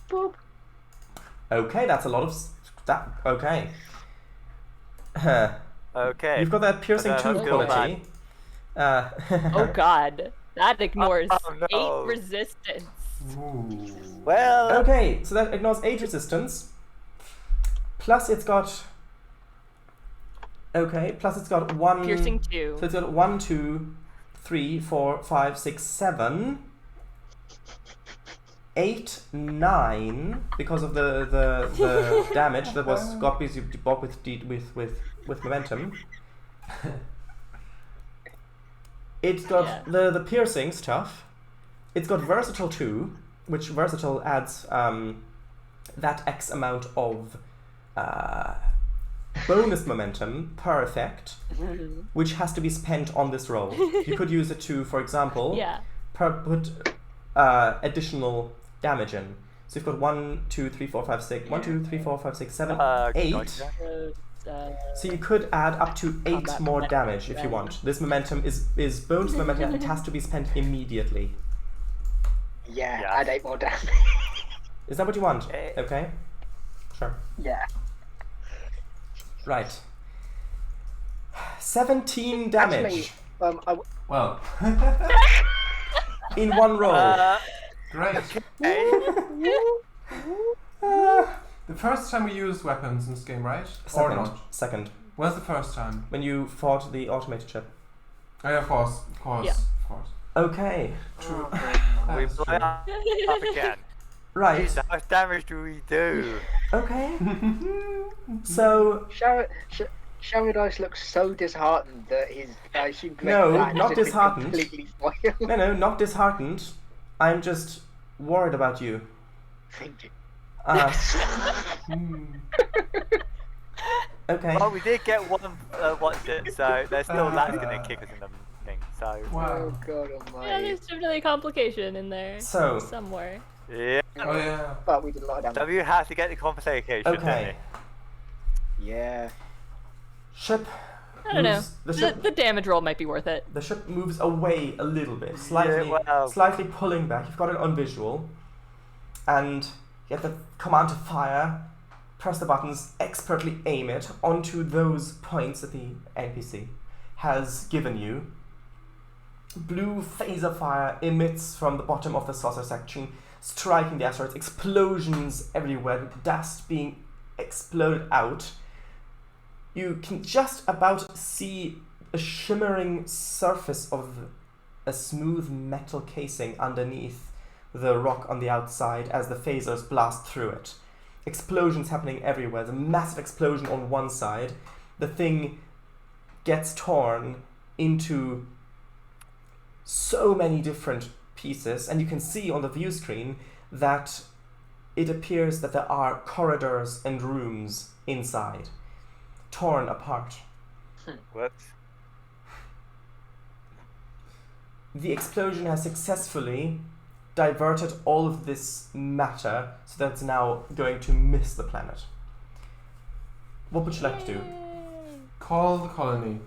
Boop. Okay, that's a lot of that. Okay. Okay. You've got that piercing Okay, 2 let's go quality. Oh god. That ignores Oh, no. 8 resistance. Ooh. Well, Okay, so that ignores 8 resistance. Plus it's got. Okay, plus it's got 1. Piercing 2. So it's got 1, 2, 3, 4, 5, 6, 7, 8, 9 because of the damage that was got because you bought with momentum. It's got the piercing stuff. It's got versatile 2, which versatile adds that X amount of bonus momentum per effect, which has to be spent on this roll. You could use it to, for example, Yeah. put additional damage in. So you've got 1, 2, 3, 4, 5, 6, 1, 2, 3, 4, 5, 6, 7, 8. gotcha. So you could add up to 8 Combat more momentum. damage if you want. This momentum is bonus momentum. It has to be spent immediately. Yeah, Yeah. add 8 more damage. Is that what you want? Eh. Okay. Sure. Yeah. Right. 17 damage Actually, Well, in one roll. great. Hey, The first time we used weapons in this game, right? Or Second. not? Second. When's the first time? When you fought the automated ship. Oh yeah, of course. Yeah. Of course. Okay. True. we That's play true. up again. Right. Jeez, how much damage do we do? Okay. So Shower Dice looks so disheartened that his assumed No, plan not has just been disheartened. completely spoiled. no, not disheartened. I'm just worried about you. Thank you. Okay. Well, we did get one, what's it, so there's still that's gonna kick us in the thing, so. Wow. Oh god Yeah, almighty. there's definitely a complication in there. So- Somewhere. Yeah. Oh yeah. But we did a lot of damage. W has to get the compensation, Okay. Yeah. Ship I don't know. moves, the ship The damage roll might be worth it. the ship moves away a little bit, slightly wow. slightly pulling back. You've got it on visual, and you get the command to fire. Press the buttons, expertly aim it onto those points that the NPC has given you. Blue phaser fire emits from the bottom of the saucer section, striking the asteroids. Explosions everywhere, dust being exploded out. You can just about see a shimmering surface of a smooth metal casing underneath the rock on the outside as the phasers blast through it. Explosions happening everywhere. The massive explosion on one side. The thing gets torn into so many different pieces, and you can see on the view screen that it appears that there are corridors and rooms inside, torn apart. Whoops. The explosion has successfully diverted all of this matter so that it's now going to miss the planet. What would you like to do? Call the colony.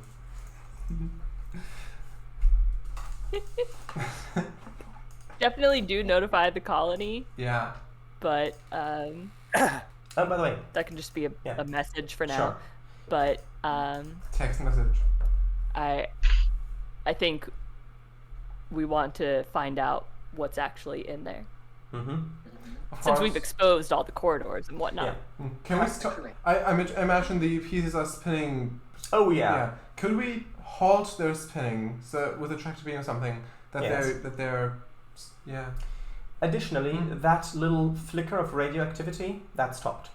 Definitely do notify the colony, Yeah. but Oh, by the way, that can just be Yeah. a message for now. sure. But Text message. I think we want to find out what's actually in there. Mm-hmm. Of Since course. we've exposed all the corridors and Yeah. whatnot. Can we stop? Actually. I imagine the pieces are spinning. Oh yeah. Could we halt their spinning so with a tractor beam or something that Yes. they're yeah. Additionally, that little flicker of radioactivity, that stopped.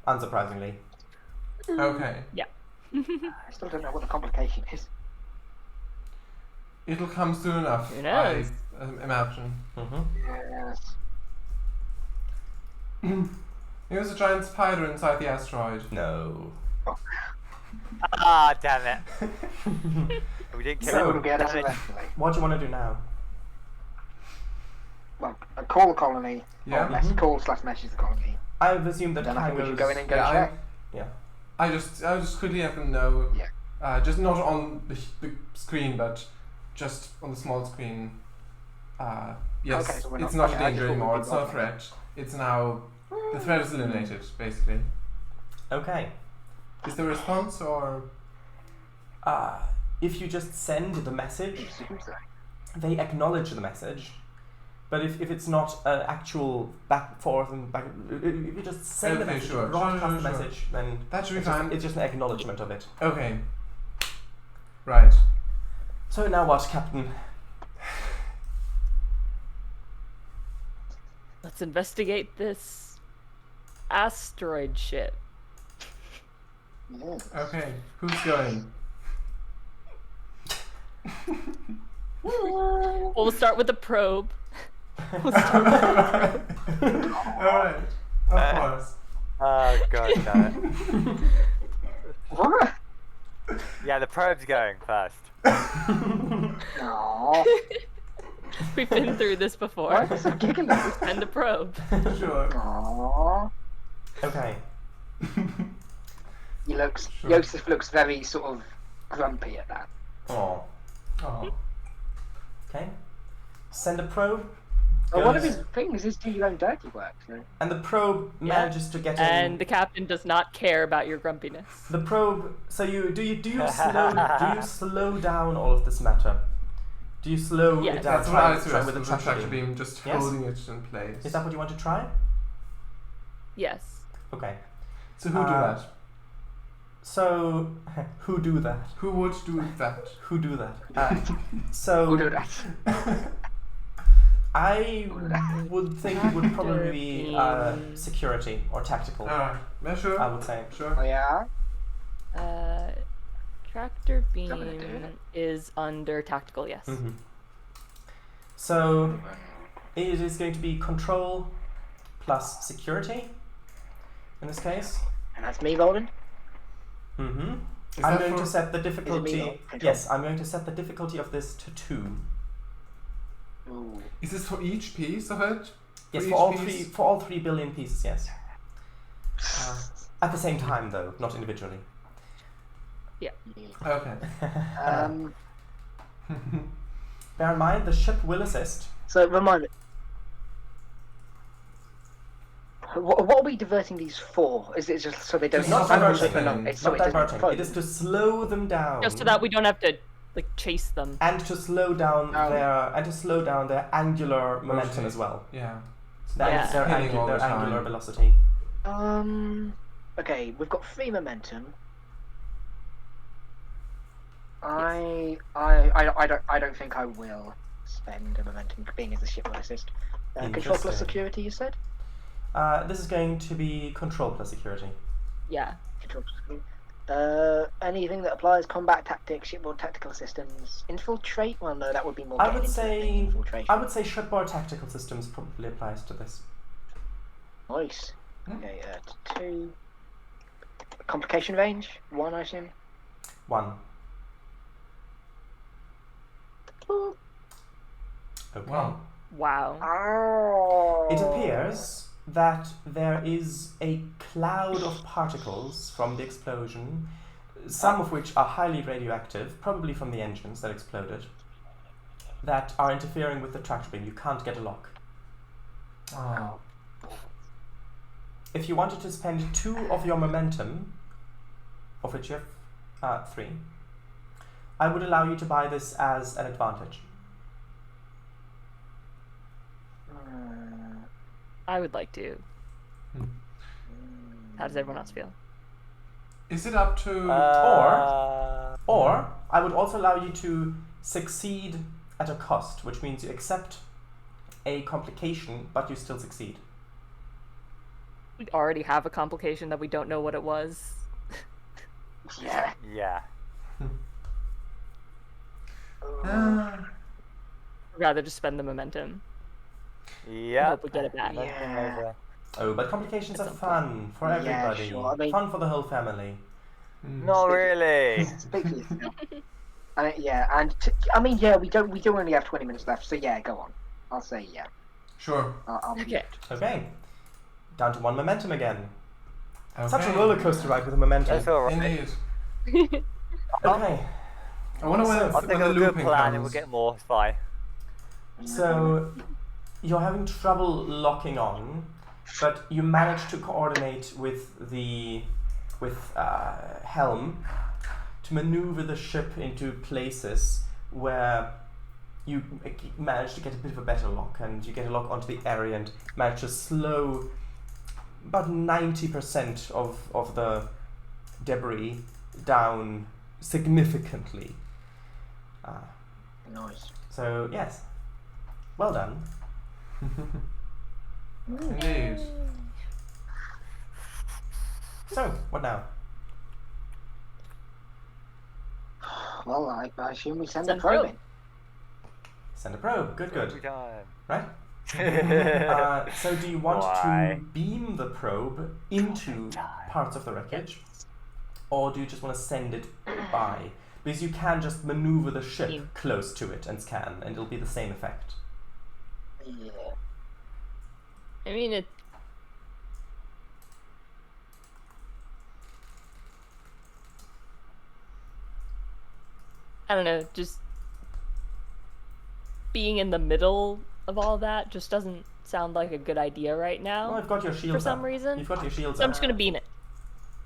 Unsurprisingly. Okay. I still don't know what the complication is. It'll come soon enough. Who knows? I imagine. Mm-hmm. Yes. There's a giant spider inside the asteroid. No. Ah, damn it. We didn't kill So- We'll him. get us Damn it. eventually. What do you want to do now? Well, call the colony. Yeah. Or call/message the colony. I've assumed that Then I think we should Kango's... go in and go Yeah, check. I just quickly have them know. Yeah. Just not on the big screen, but just on the small screen. Yes, Okay, so we're it's not- not a okay, I danger just thought anymore. we'd It's be not a bothering. threat. It's now the threat is eliminated, basically. Okay. Is there a response or? If you just send the message, Seems like. they acknowledge the message. But if it's not an actual back forth and back, if you just send the Okay, message, sure, broadcast sure, the sure. message, then That should be it's just, fine. it's just an acknowledgement of it. Okay. Right. So now what, Captain? Let's investigate this asteroid ship. Yes. Okay. Who's going? Well, we'll start with the probe. All right. Of course. Oh, god damn it. What? Yeah, the probe's going first. No. We've been through this before. Why is it giggling? And the probe. Sure. Aww. Okay. He looks. Sure. Yosef looks very sort of grumpy at that. Oh. Oh. Okay. Send a probe. Well, one of goes- his things is do your own dirty work. So. And the probe Yeah. manages to get in. And the captain does not care about your grumpiness. The probe. So do you slow down all of this matter? Do you slow Yes. it down? That's what I try suggested with with the the tractor tractor beam? beam, just Yes? holding it in place. Is that what you want to try? Yes. Okay. So who do that? So who do that? Who would do that? Who do that? So We'll do that. I would think it would probably be Beam. security or tactical. Alright. Yeah, sure. I would say. Oh Sure. yeah. Tractor beam Something to do with it. is under tactical, yes. Mhm. So it is going to be control plus security in this case. And that's me rolling. Mm-hmm. Is I'm that going for- to set the Is it me difficulty. or control? Yes, I'm going to set the difficulty of this to 2. Ooh. Is this for each piece of it? Yes, each for all piece? for all 3 billion pieces. Yes. At the same time, though, not individually. Okay. Bear in mind, the ship will assist. So remind me. What are we diverting these for? Is it just so they don't? Not diverting. So Not diverting. It is to slow them down. Just so that we don't have to chase them. And to slow down their angular momentum as well. Yeah. So that is their Spinning all the time. angular velocity. Okay, we've got 3 momentum. I don't think I will spend a momentum, being as the ship will assist. Control plus security, you said? This is going to be control plus security. Yeah. Control plus security. Anything that applies combat tactics, shipboard tactical systems, infiltrate. Well, no, that would be more. I would say infiltration. shipboard tactical systems probably applies to this. Nice. Okay, 2. Complication range 1, I assume. 1. Boop. Okay. Wow. Wow. Oh. It appears that there is a cloud of particles from the explosion, some of which are highly radioactive, probably from the engines that exploded, that are interfering with the tractor beam. You can't get a lock. Oh. If you wanted to spend 2 of your momentum, of which you have 3, I would allow you to buy this as an advantage. I would like to. How does everyone else feel? Is it up to... Or I would also allow you to succeed at a cost, which means you accept a complication, but you still succeed. We already have a complication that we don't know what it was. Yeah. Yeah. Rather just spend the momentum. Yeah. Hope we get it back. Yeah. Oh, but complications At are some fun for everybody. Sure. I mean, Fun for the whole family. Not really. Speak for yourself. We do only have 20 minutes left, so yeah, go on. I'll say yeah. Sure. I'll Okay. Okay. Down to 1 momentum again. Okay. Such a roller coaster ride with a momentum. That's alright. Indeed. Okay. I wonder when I'll the think of a good looping plan and we'll comes. get more. It's fine. So you're having trouble locking on, but you manage to coordinate with Helm to maneuver the ship into places where you manage to get a bit of a better lock, and you get a lock onto the area and manage to slow about 90% of the debris down significantly. Nice. So yes, well done. Indeed. So what now? Well, I assume we send a Send probe probe. in. Send a probe. Good. Every time. Right. So do you want Why? to beam the probe into parts of the wreckage, or do you just want to send it by? Because you can just maneuver the ship Beam. close to it and scan, and it'll be the same effect. Yeah. I mean, it. I don't know, just being in the middle of all that just doesn't sound like a good idea right now. Well, I've got your shields for some up. reason. You've got your shields So I'm up. just gonna beam it.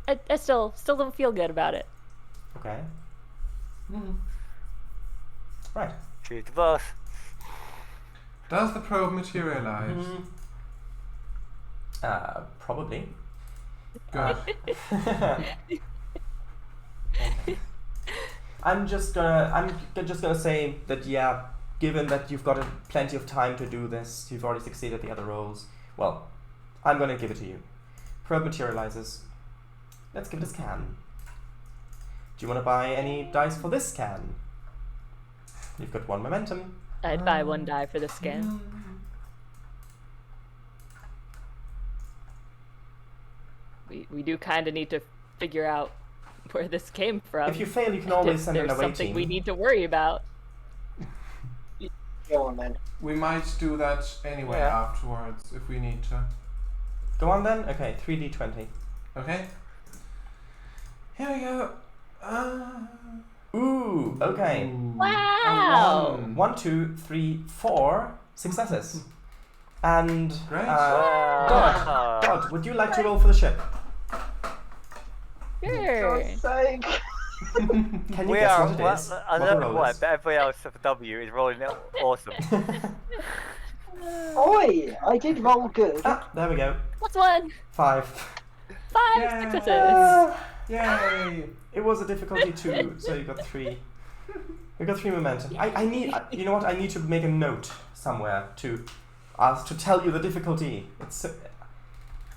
I still don't feel good about it. Okay. Right. Choose the boss. Does the probe materialize? Probably. Good. I'm just gonna say that given that you've got plenty of time to do this, you've already succeeded the other roles. Well, I'm gonna give it to you. Probe materializes. Let's give it a scan. Do you want to buy any dice for this scan? You've got 1 momentum. I'd buy 1 die for the scan. We do kind of need to figure out where this came from. If you fail, you can always send an there's away something team. we need to worry about. Go on then. We might do that anyway afterwards if we need to. Go on then. Okay, 3d20. Okay. Here we go. Ooh, okay. Wow! 1, 2, 3, 4 successes. And Great. God, would you like to roll for the ship? Sure. God's sake. Can you We guess are. what it is? I What don't the know roll what, is? but everybody else except for W is rolling it awesome. Oi! I did roll good. Ah, there we go. What's 1? 5. 5 Yay. successes. Yay! It was a difficulty 2, so you got 3. You got 3 momentum. I need. You know what? I need to make a note somewhere to tell you the difficulty. It's.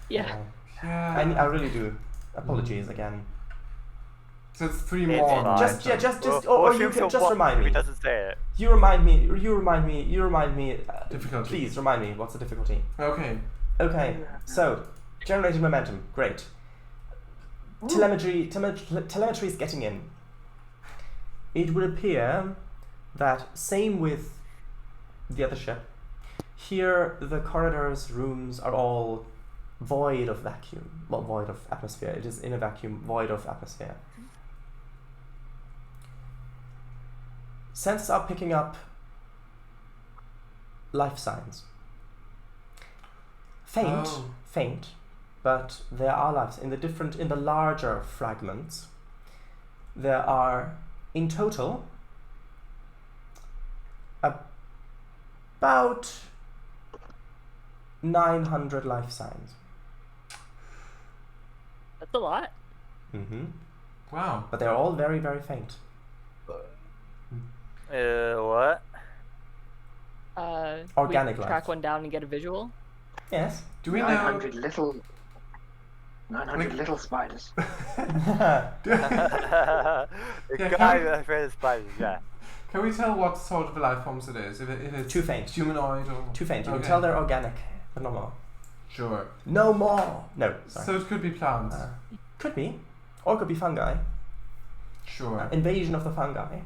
Yeah. Yeah. I really do. Apologies again. So it's 3 It's more. fine. Just, We'll or you shoot can till just one remind if me. He doesn't say it. You remind me. Difficulty. Please remind me. What's the difficulty? Okay. Okay. So, generated momentum. Great. Telemetry is getting in. It would appear that same with the other ship. Here, the corridors, rooms are all void of vacuum. Well, void of atmosphere. It is in a vacuum, void of atmosphere. Sensors are picking up life signs. Faint, but there are lives in the larger fragments. There are in total about 900 life signs. That's a lot. Wow. But they're all very, very faint. What? Organic we life. track one down and get a visual. Yes. Do we know? 900 little spiders. The Yeah, guy that's afraid of spiders, yeah. Can we tell what sort of life forms it is? If it's Too faint. humanoid or Too faint. You can Okay. tell they're organic, but no more. Sure. No more. No. Sorry. So it could be plants. Could be, or it could be fungi. Sure. Invasion of the fungi.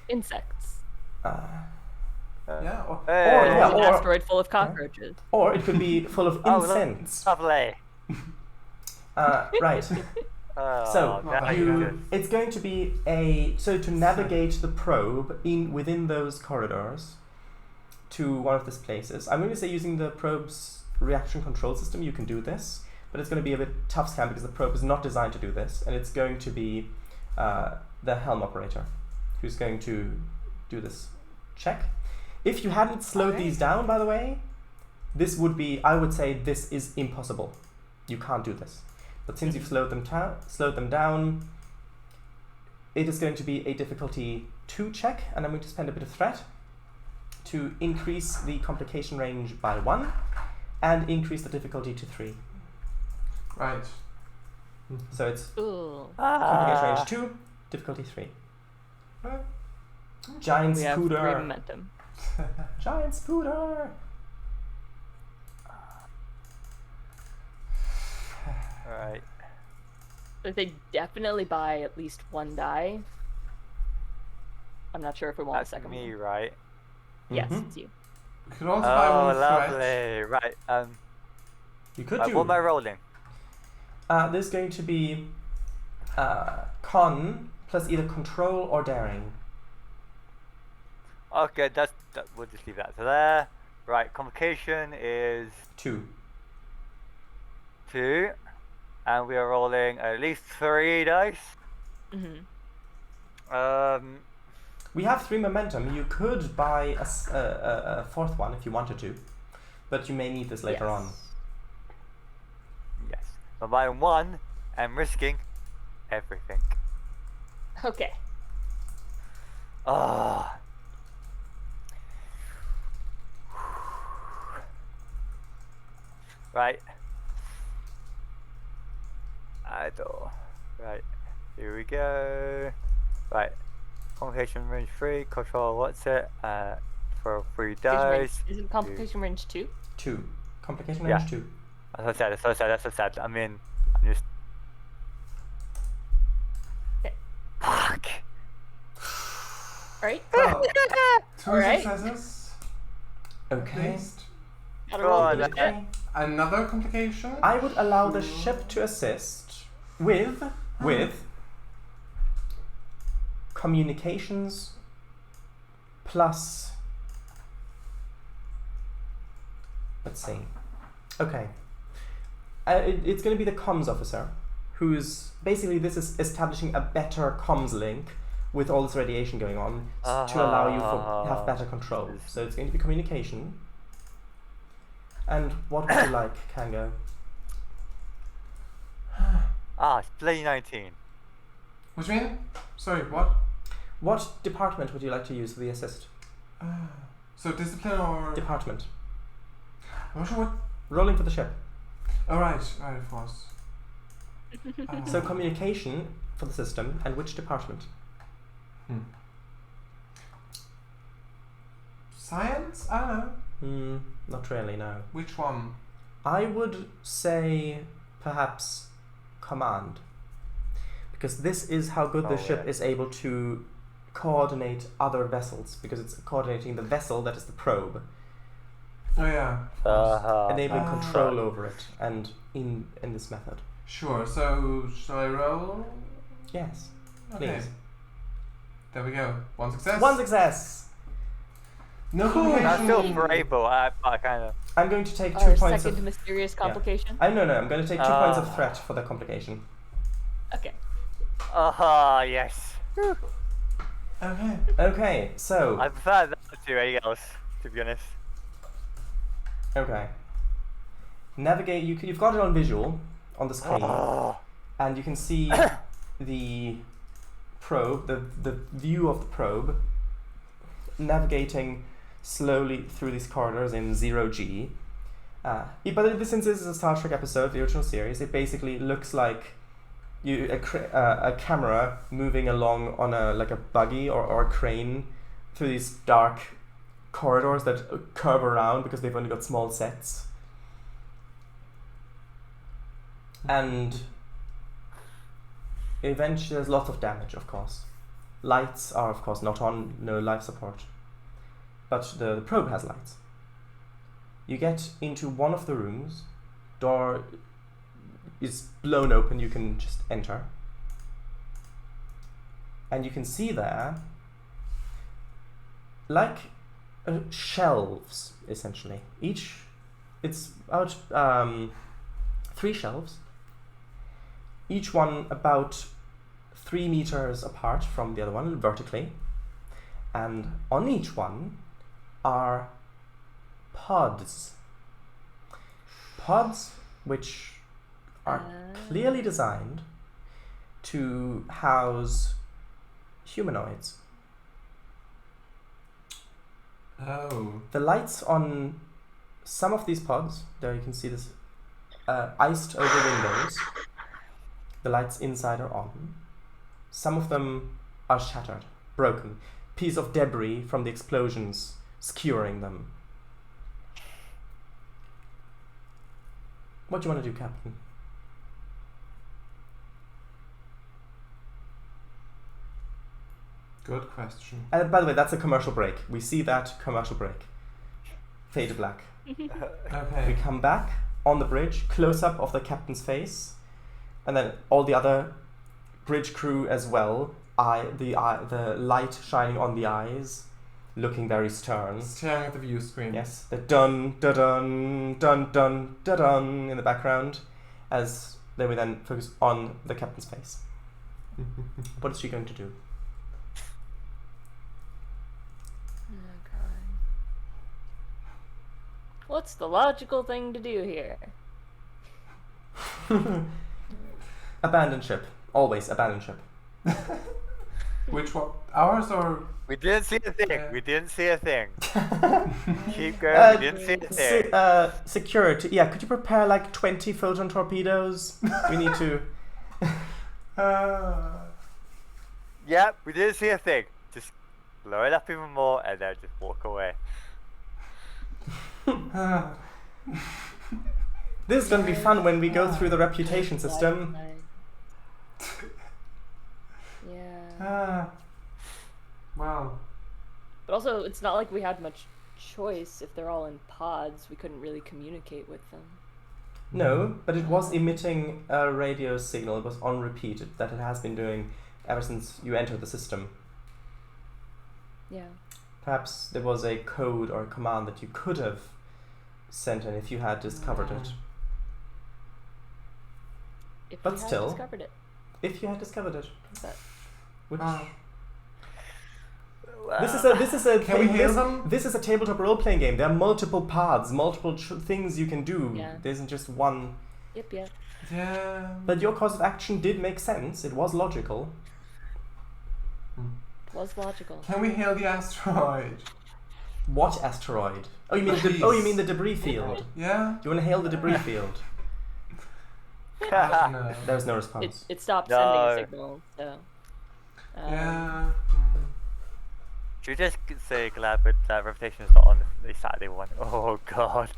Insects. Yeah. Hey. Or, yeah, An or- asteroid full of cockroaches. Or it could be full of Oh, incense. Lovely. Right. Oh, So now you- you good. it's going to be to navigate the probe within those corridors to one of these places. I'm going to say using the probe's reaction control system, you can do this, but it's going to be a bit tough scan because the probe is not designed to do this, and it's going to be the helm operator who's going to do this check. If you hadn't slowed these down, by the way, this would be, I would say, this is impossible. You can't do this. But since you've slowed them down, it is going to be a difficulty 2 check, and I'm going to spend a bit of threat to increase the complication range by 1 and increase the difficulty to 3. Right. So it's Ooh. complication range 2, difficulty 3. Right. Giant We have 3 scooter. momentum. Giant scooter. Alright. If they definitely buy at least 1 die. I'm not sure if we want a That's second me, one. right? Yes, Mhm. it's you. We could also buy Oh, one lovely. threat. Right. You could Right, do. what am I rolling? There's going to be con plus either control or daring. Okay, that we'll just leave that to there. Right, complication is 2. 2, and we are rolling at least 3 dice. Mm-hmm. We have 3 momentum. You could buy a 4th one if you wanted to, but you may need this later on. Yes. I'm buying 1 and risking everything. Okay. Ah. Right. Right. Here we go. Right. Complication range 3. Control. What's it? For 3 dice. Isn't complication range 2? 2. Complication Yeah. range 2. That's so sad. I mean, I'm just. Okay. Fuck. Right? Well, 2 Alright. successes. Okay. At least. Gotta Go roll on, for the then. shit. Another complication. I would allow the ship to assist with communications plus... Let's see. Okay. It's going to be the comms officer, who's... Basically, this is establishing a better comms link with all this radiation going on to allow you to have better control. So it's going to be communication. And what would you like, Kango? It's bloody 19. What do you mean? Sorry, what? What department would you like to use for the assist? So discipline or... Department. I'm not sure what... Rolling for the ship. Oh, right, of course. So communication for the system, and which department? Science? I don't know. Not really, no. Which one? I would say perhaps command. Because this is how good the ship is able to coordinate other vessels, because it's coordinating the vessel that is the probe. Oh yeah. Enabling control over it, and in this method. Sure, so shall I roll? Yes, please. Okay. There we go. One success. One success! No I'm communication. still brave, but I kind of... I'm going to take 2 Our points second of... mysterious complication? I'm going to take 2 points of threat for the complication. Okay. Yes. Okay. Okay, so... I prefer that to anything else, to be honest. Okay. Navigate, you've got it on visual, on the screen, and you can see the probe, the view of the probe, navigating slowly through these corridors in 0G. But since this is a Star Trek episode, the original series, it basically looks like a camera moving along on a buggy or a crane through these dark corridors that curve around because they've only got small sets. And eventually there's lots of damage, of course. Lights are of course not on, no life support. But the probe has lights. You get into one of the rooms, door is blown open, you can just enter. And you can see there, like shelves, essentially. It's about 3 shelves, each one about 3 meters apart from the other one, vertically. And on each one are pods. Pods which are clearly designed to house humanoids. Oh. The lights on some of these pods, there you can see this iced over windows. The lights inside are on. Some of them are shattered, broken. Piece of debris from the explosions skewering them. What do you want to do, Captain? Good question. By the way, that's a commercial break. We see that commercial break. Fade to black. Okay. We come back on the bridge, close up of the captain's face, and then all the other bridge crew as well. The light shining on the eyes, looking very stern. Staring at the view screen. Yes, the dun dun dun dun dun dun dun in the background, as they will then focus on the captain's face. What is she going to do? What's the logical thing to do here? Abandon ship. Always abandon ship. Which one? Ours or? We didn't see a thing. We didn't see a thing. Keep going. We didn't see a thing. Security. Yeah, could you prepare like 20 photon torpedoes? We need to... Yep, we didn't see a thing. Just blow it up even more and then just walk away. This is going to be fun when we go through the reputation system. Yeah. Wow. But also, it's not like we had much choice. If they're all in pods, we couldn't really communicate with them. No, but it was emitting a radio signal. It was on repeat. That it has been doing ever since you entered the system. Yeah. Perhaps there was a code or a command that you could have sent in if you had discovered it. If But we had still- discovered it. If you had discovered it. But Which Well, this is a Can we heal them? This is a tabletop role playing game. There are multiple paths, multiple things you can do. Yeah. There isn't just one. yep. Yeah. But your course of action did make sense. It was logical. It was logical. Can we hail the asteroid? What asteroid? Oh, you mean Please. you mean the debris field? Yeah? You want to hail the debris field? No. There's no response. It stopped No. sending a signal, so. Yeah. Should we just say glad reputation is not on the Saturday one? Oh god.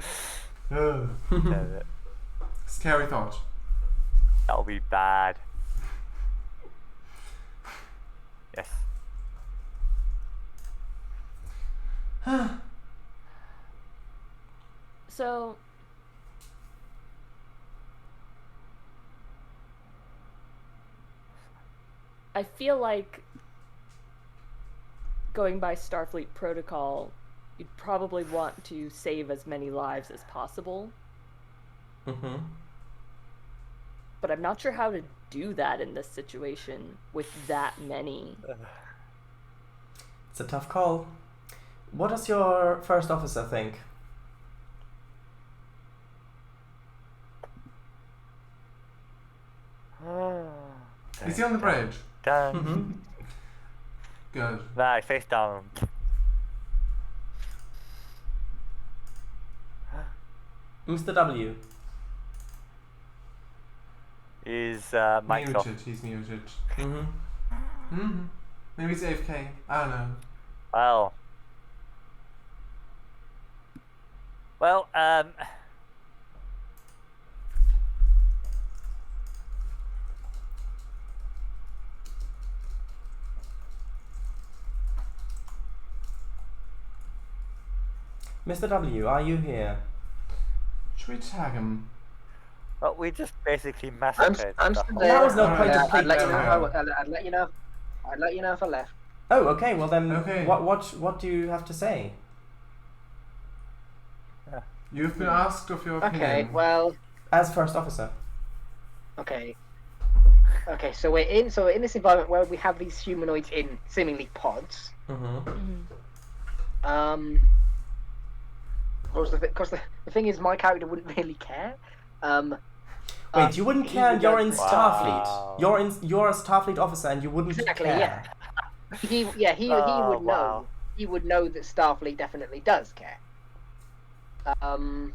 Ugh. No, Scary thought. that'll be bad. Yes. So. I feel like going by Starfleet protocol, you'd probably want to save as many lives as possible, Mm-hmm. but I'm not sure how to do that in this situation with that many. It's a tough call. What does your first officer think? Is he on the bridge? Done. Mm-hmm. Good. Right, face down. Mr. W. Is mic'd off. Muted. He's muted. Mm-hmm. Mm-hmm. Maybe it's AFK. I don't know. Well. Well, Mr. W, are you here? Should we tag him? well, we just basically I'm massacred. still stuff. there. That was not quite I'd complete. let you know. Yeah. I'd let you know. I'd let you know if I left. Oh, okay. Well then, Okay. what do you have to say? You've been asked of your opinion. Okay. Well. As first officer. Okay. Okay. So we're in this environment where we have these humanoids in seemingly pods. Mm-hmm. Because the thing is, my character wouldn't really care. Wait, you wouldn't he care? would You're go- in Wow. Starfleet. You're a Starfleet officer, and you wouldn't Exactly. care. Yeah. He Oh, would know. wow. He would know that Starfleet definitely does care. I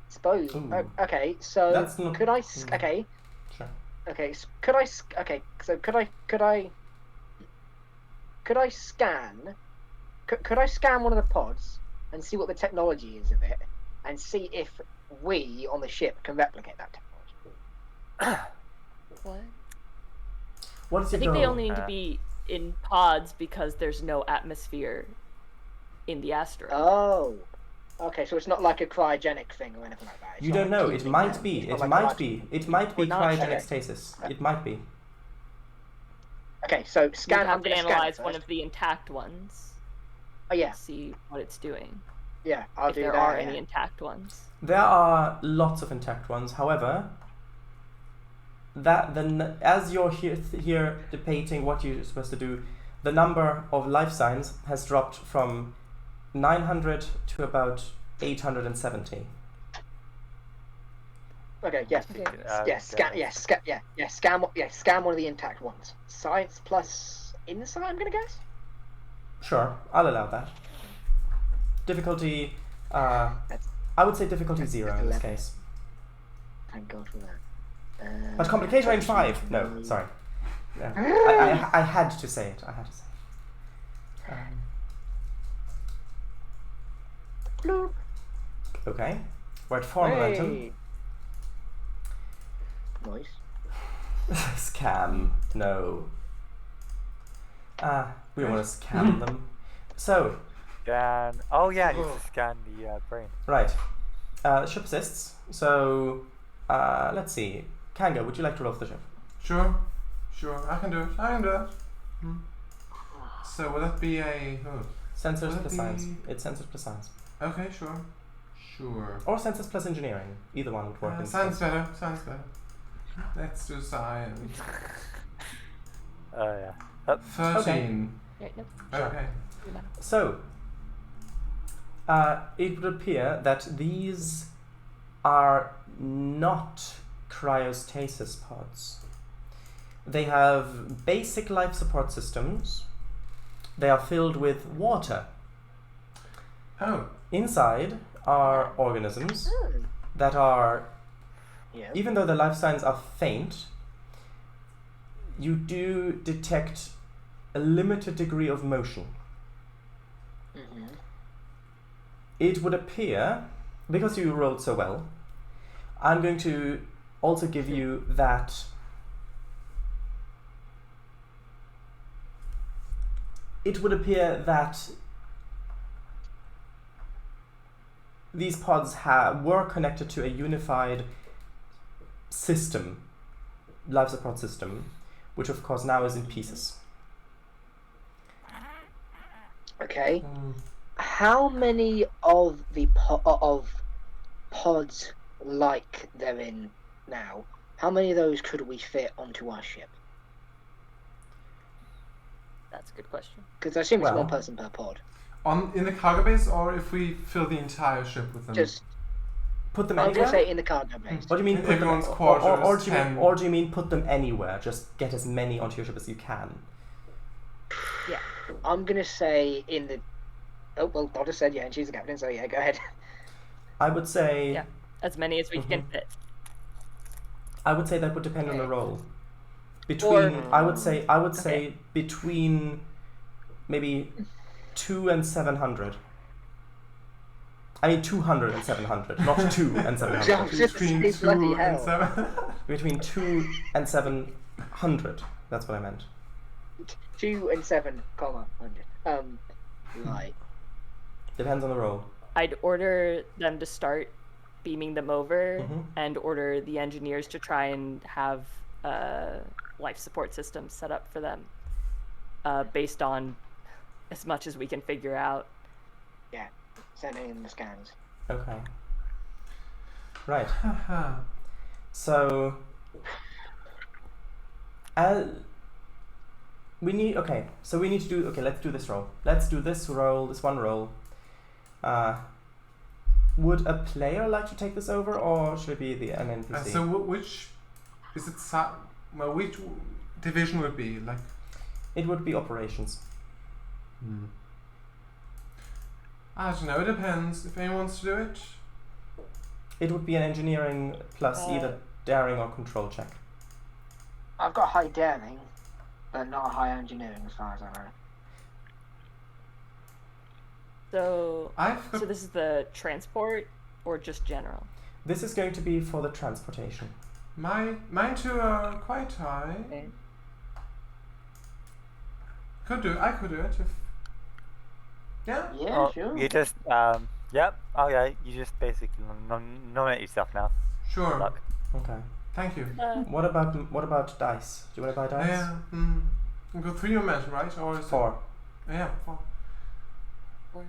suppose. Ooh. Okay. So That's not- could I? mm. Okay. Sure. Okay. Could I? Okay. So could I scan? Could I scan one of the pods and see what the technology is of it, and see if we on the ship can replicate that technology? What? What is I your think goal? they only need to be in pods because there's no atmosphere in the asteroid. Oh. Okay, so it's not like a cryogenic thing or anything like that. It's You not don't like know. keeping It might them- be. it's It not like might a- be. It might be We're not cryogenic sure. stasis. It might be. Okay, so We'd scan. I'm have to gonna scan analyze it one first. of the intact ones. Oh yeah, See what it's doing. yeah. I'll if do there that. are yeah. any intact ones. There are lots of intact ones. However, as you're here debating what you're supposed to do, the number of life signs has dropped from 900 to about 870. Okay, yes, Okay. scan one of the intact ones. Science plus insight, I'm gonna guess. Sure, I'll allow that. Difficulty, That's- I would say difficulty 0 in this 11. case. Thank God for that. But complication range 5. No, sorry. Yeah. I had to say it. I had to say it. Bloop. Okay. We're at 4 momentum. Hey. Nice. Scam. No. We want to scam them. So, Scan. Oh yeah, I need to scan the brain. right. Ship assists. So, let's see. Kango, would you like to roll for the ship? Sure. I can do it. So will that be a... Sensors Will it plus science. be- It's sensors plus science. Okay, sure. Sure. Or sensors plus engineering. Either one would work. in this Sounds case. better. Sounds better. Let's do science. Oh yeah. 13. Right, nope. Sure. Okay. So, it would appear that these are not cryostasis pods. They have basic life support systems. They are filled with water. Oh. Inside are organisms Oh. that are, Yeah. even though the life signs are faint, you do detect a limited degree of motion. Mm-hmm. It would appear, because you rolled so well, I'm going to also give you that it would appear that these pods were connected to a unified system, life support system, which of course now is in pieces. Okay. How many of the pods like they're in now? How many of those could we fit onto our ship? That's a good question. Because I assume it's Well- one person per pod. In the cargo base, or if we fill the entire ship with them? Just, Put them I'm anywhere? gonna say in the cargo base. What do you mean In put them, everyone's or quarters, do you mean, 10. or do you mean put them anywhere? Just get as many onto your ship as you can. Yeah. I'm gonna say in the. Oh well, Dodder said yeah, and she's the captain, so yeah, go ahead. I would say Yeah. As many as we can Mhm. fit. I would say that would depend on the Okay. role. Between Or- I would say Okay. between maybe 2 and 700. I mean 200 and 700, not 2 and 700. Just Between say 2 bloody and hell. 7. Between 2 and 700. That's what I meant. 2 and 7, 100. Right. Depends on the role. I'd order them to start beaming them over Mhm. and order the engineers to try and have life support systems set up for them based on as much as we can figure out. Yeah. Sending in the scans. Okay. Right. So, we need. Okay. So we need to do. Okay. Let's do this roll. Let's do this roll. This one roll. Would a player like to take this over, or should it be an NPC? So which is it? Well, which division would be like? It would be operations. I don't know. It depends. If anyone wants to do it. It would be an engineering plus Uh, either daring or control check. I've got high daring, but not high engineering as far as I know. So, I've got. so this is the transport or just general? This is going to be for the transportation. Mine too are quite high. Okay. I could do it if. Yeah. Yeah, Oh, sure. you just yep. Okay, you just basically nominate yourself now. Sure. Luck. Okay. Thank you. What about dice? Do you want to buy dice? Yeah. We've got 3 momentum, right? Or is it? 4. Yeah, 4. Or-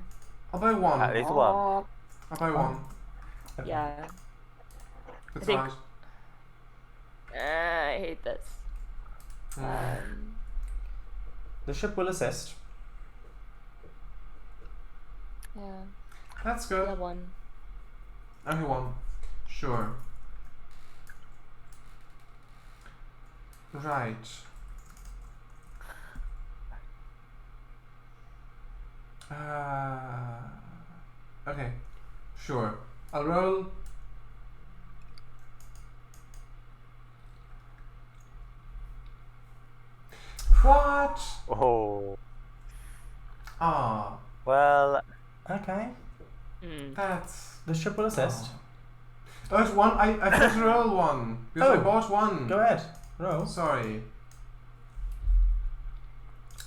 I'll buy 1. At least one. I'll buy 1. Okay. Yeah. That's think- right. I hate this. Mm. The ship will assist. Yeah. That's good. Yeah, one. Only 1. Sure. Right. Okay. Sure. I'll roll. What? Oh. Ah, Well, Okay. Mm. that's. The ship will assist. Oh, it's 1. I forgot to roll 1 because I Oh. bought 1. Go ahead. Roll. Sorry.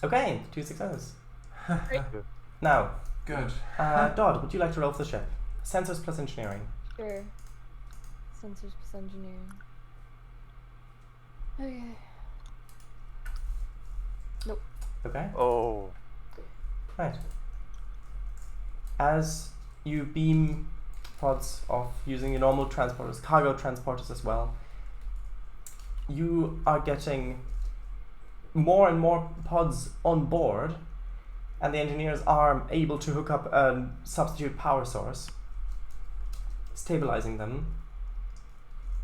Okay. 2 successes. Now, Good. Dodd, would you like to roll for the ship? Sensors plus engineering. Sure. Sensors plus engineering. Okay. Okay. oh. Right. As you beam pods off using your normal transporters, cargo transporters as well, you are getting more and more pods on board, and the engineers are able to hook up a substitute power source, stabilizing them.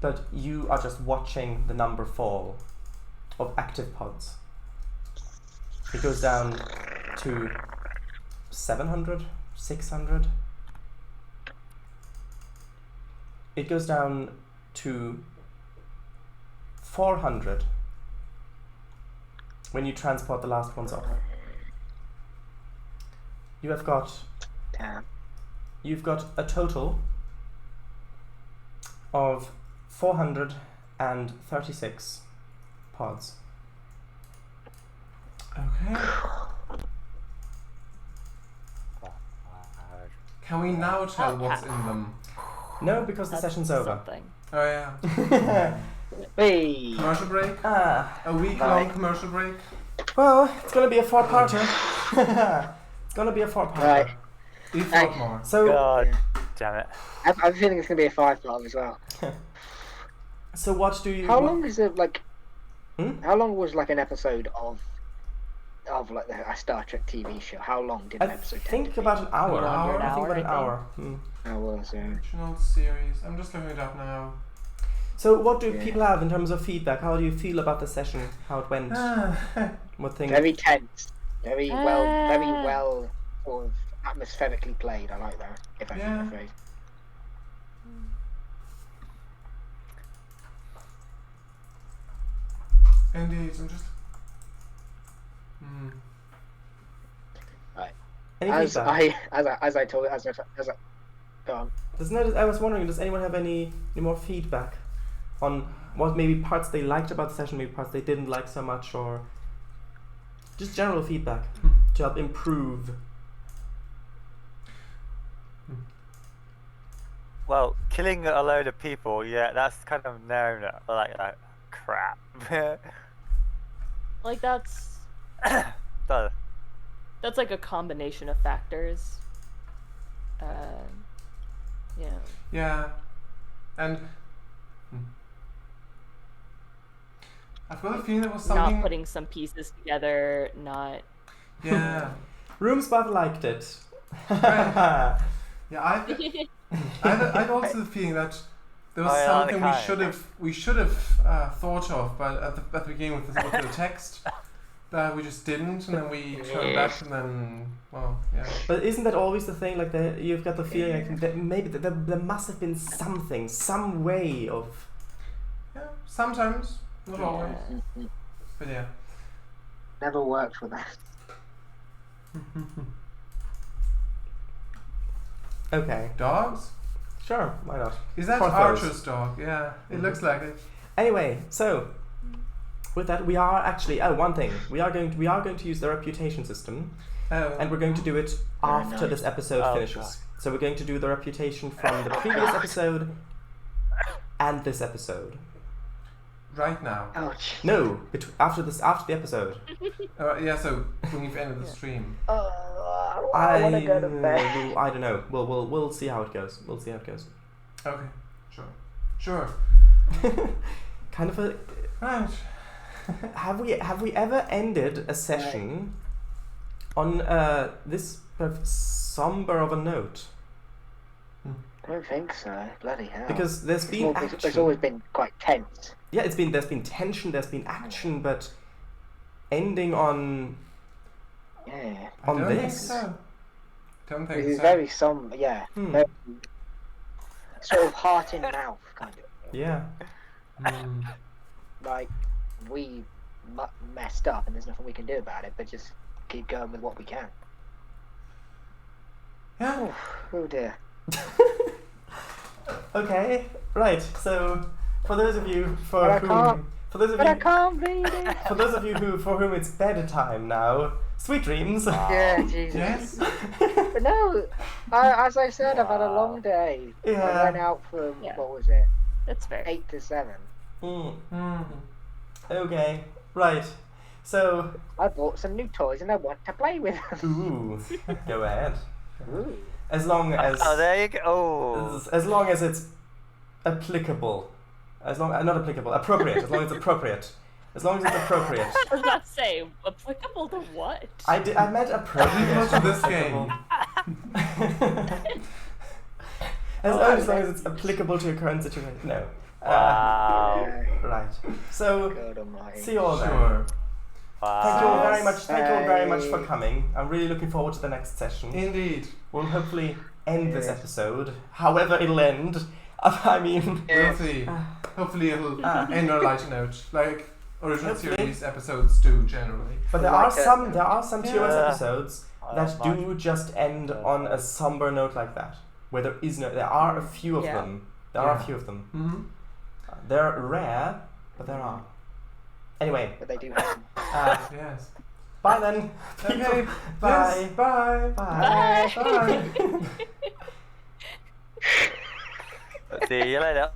But you are just watching the number fall of active pods. It goes down to 700, 600. It goes down to 400 when you transport the last ones off. You've got a total of 436 pods. Okay. Can we now tell what's in them? No, because the That's session's over. something. Oh yeah. Hey. Commercial break? Ah, A week-long commercial break? well, it's gonna be a four-parter. It's gonna be a four-parter. Right. We thought more. So, God damn it. I'm feeling it's gonna be a 5-part as well. so what do you? How long is it like? Hmm? How long was like an episode of like a Star Trek TV show? How long did I an episode? think about an hour. An hour? I think about an Hour, I hour. Hmm. Hours. Original series. I'm just looking it up now. So, what do Yeah. people have in terms of feedback? How do you feel about the session? How it went? What things? Very tense. Very well sort of atmospherically played. I like that. If I Yeah. can phrase. Indeed, I'm just. Any As feedback? I told go on. I was wondering, does anyone have any more feedback on what maybe parts they liked about the session, maybe parts they didn't like so much, or just general feedback to help improve? Well, killing a load of people, yeah, that's kind of no, like crap. Like that's So, that's like a combination of factors. Yeah. Yeah. And. I've got a feeling there was something. Not putting some pieces together, not. Yeah. Roomspot liked it. Yeah, I'd also the feeling that there was Oh, yeah, something the kind. we should have thought of, but at the beginning with the text that we just didn't, and then we turned back, and then yeah. But isn't that always the thing? Like you've got the feeling like that maybe there must have been something, some way of. Yeah, sometimes, not always, but yeah. Never worked with that. Okay, Dogs? sure, why not? Is that Pathos. Archer's dog? Yeah, it looks like it. Anyway, so with that, we are actually one thing we are going to use the reputation system, and we're going to do it after this episode Oh, finishes. God. So we're going to do the reputation from the previous episode and this episod. Right now. Ouch. No, after the episode. Yeah, so when you've ended the stream. I want to go to bed. I don't know. We'll see how it goes. We'll see how it goes. Okay, sure. Kind of a. Right. Have we ever ended a session on this somber of a note? I don't think so. Bloody hell. Because there's been Well, action. it's always been quite tense. Yeah, there's been tension, there's been action, but ending on Yeah. I don't think this. so. Don't think It's so. very somber. Yeah. Hmm. Very, sort of heart in mouth kind of. Yeah. Like we messed up and there's nothing we can do about it, but just keep going with what we can. Yeah. Oh dear. Okay. Right. So for those of you But I can't read it. for those of you for whom it's bedtime now, sweet dreams. Yeah, Jesus. Yes. But no, as I said, I've had a long day. Yeah. I went out from Yeah. what was it, That's fair. 8 to 7. Mm. Okay. Right. So, I bought some new toys and I want to play with them. ooh, go ahead. Ooh. As long as Oh, there you go. Oh. as long as it's applicable, not applicable, appropriate. As long as it's appropriate. As long as it's appropriate. I was about to say, applicable to what? I meant appropriate. Applicable to this game. as long as it's applicable to your current situation. No. Wow. Right. So, God almighty. see you all then. Sure. Thank you all very much. Yes. Thank you all very much for coming. I'm really looking forward to the next session. Indeed. We'll hopefully end this Yes. episode, however it'll end. I mean, We'll see. Hopefully it'll end on a lighter note, like original Hopefully. series episodes do generally. but there are some TOS Yeah. episodes that do just end on a somber note like that, where there are a few of Yeah. them. There are a Yeah. few of them. Mm-hmm. They're rare, but there are. Anyway, But they do happen. Yes. bye then. Okay. Bye. Yes, bye. Bye. Bye. Bye. See you later.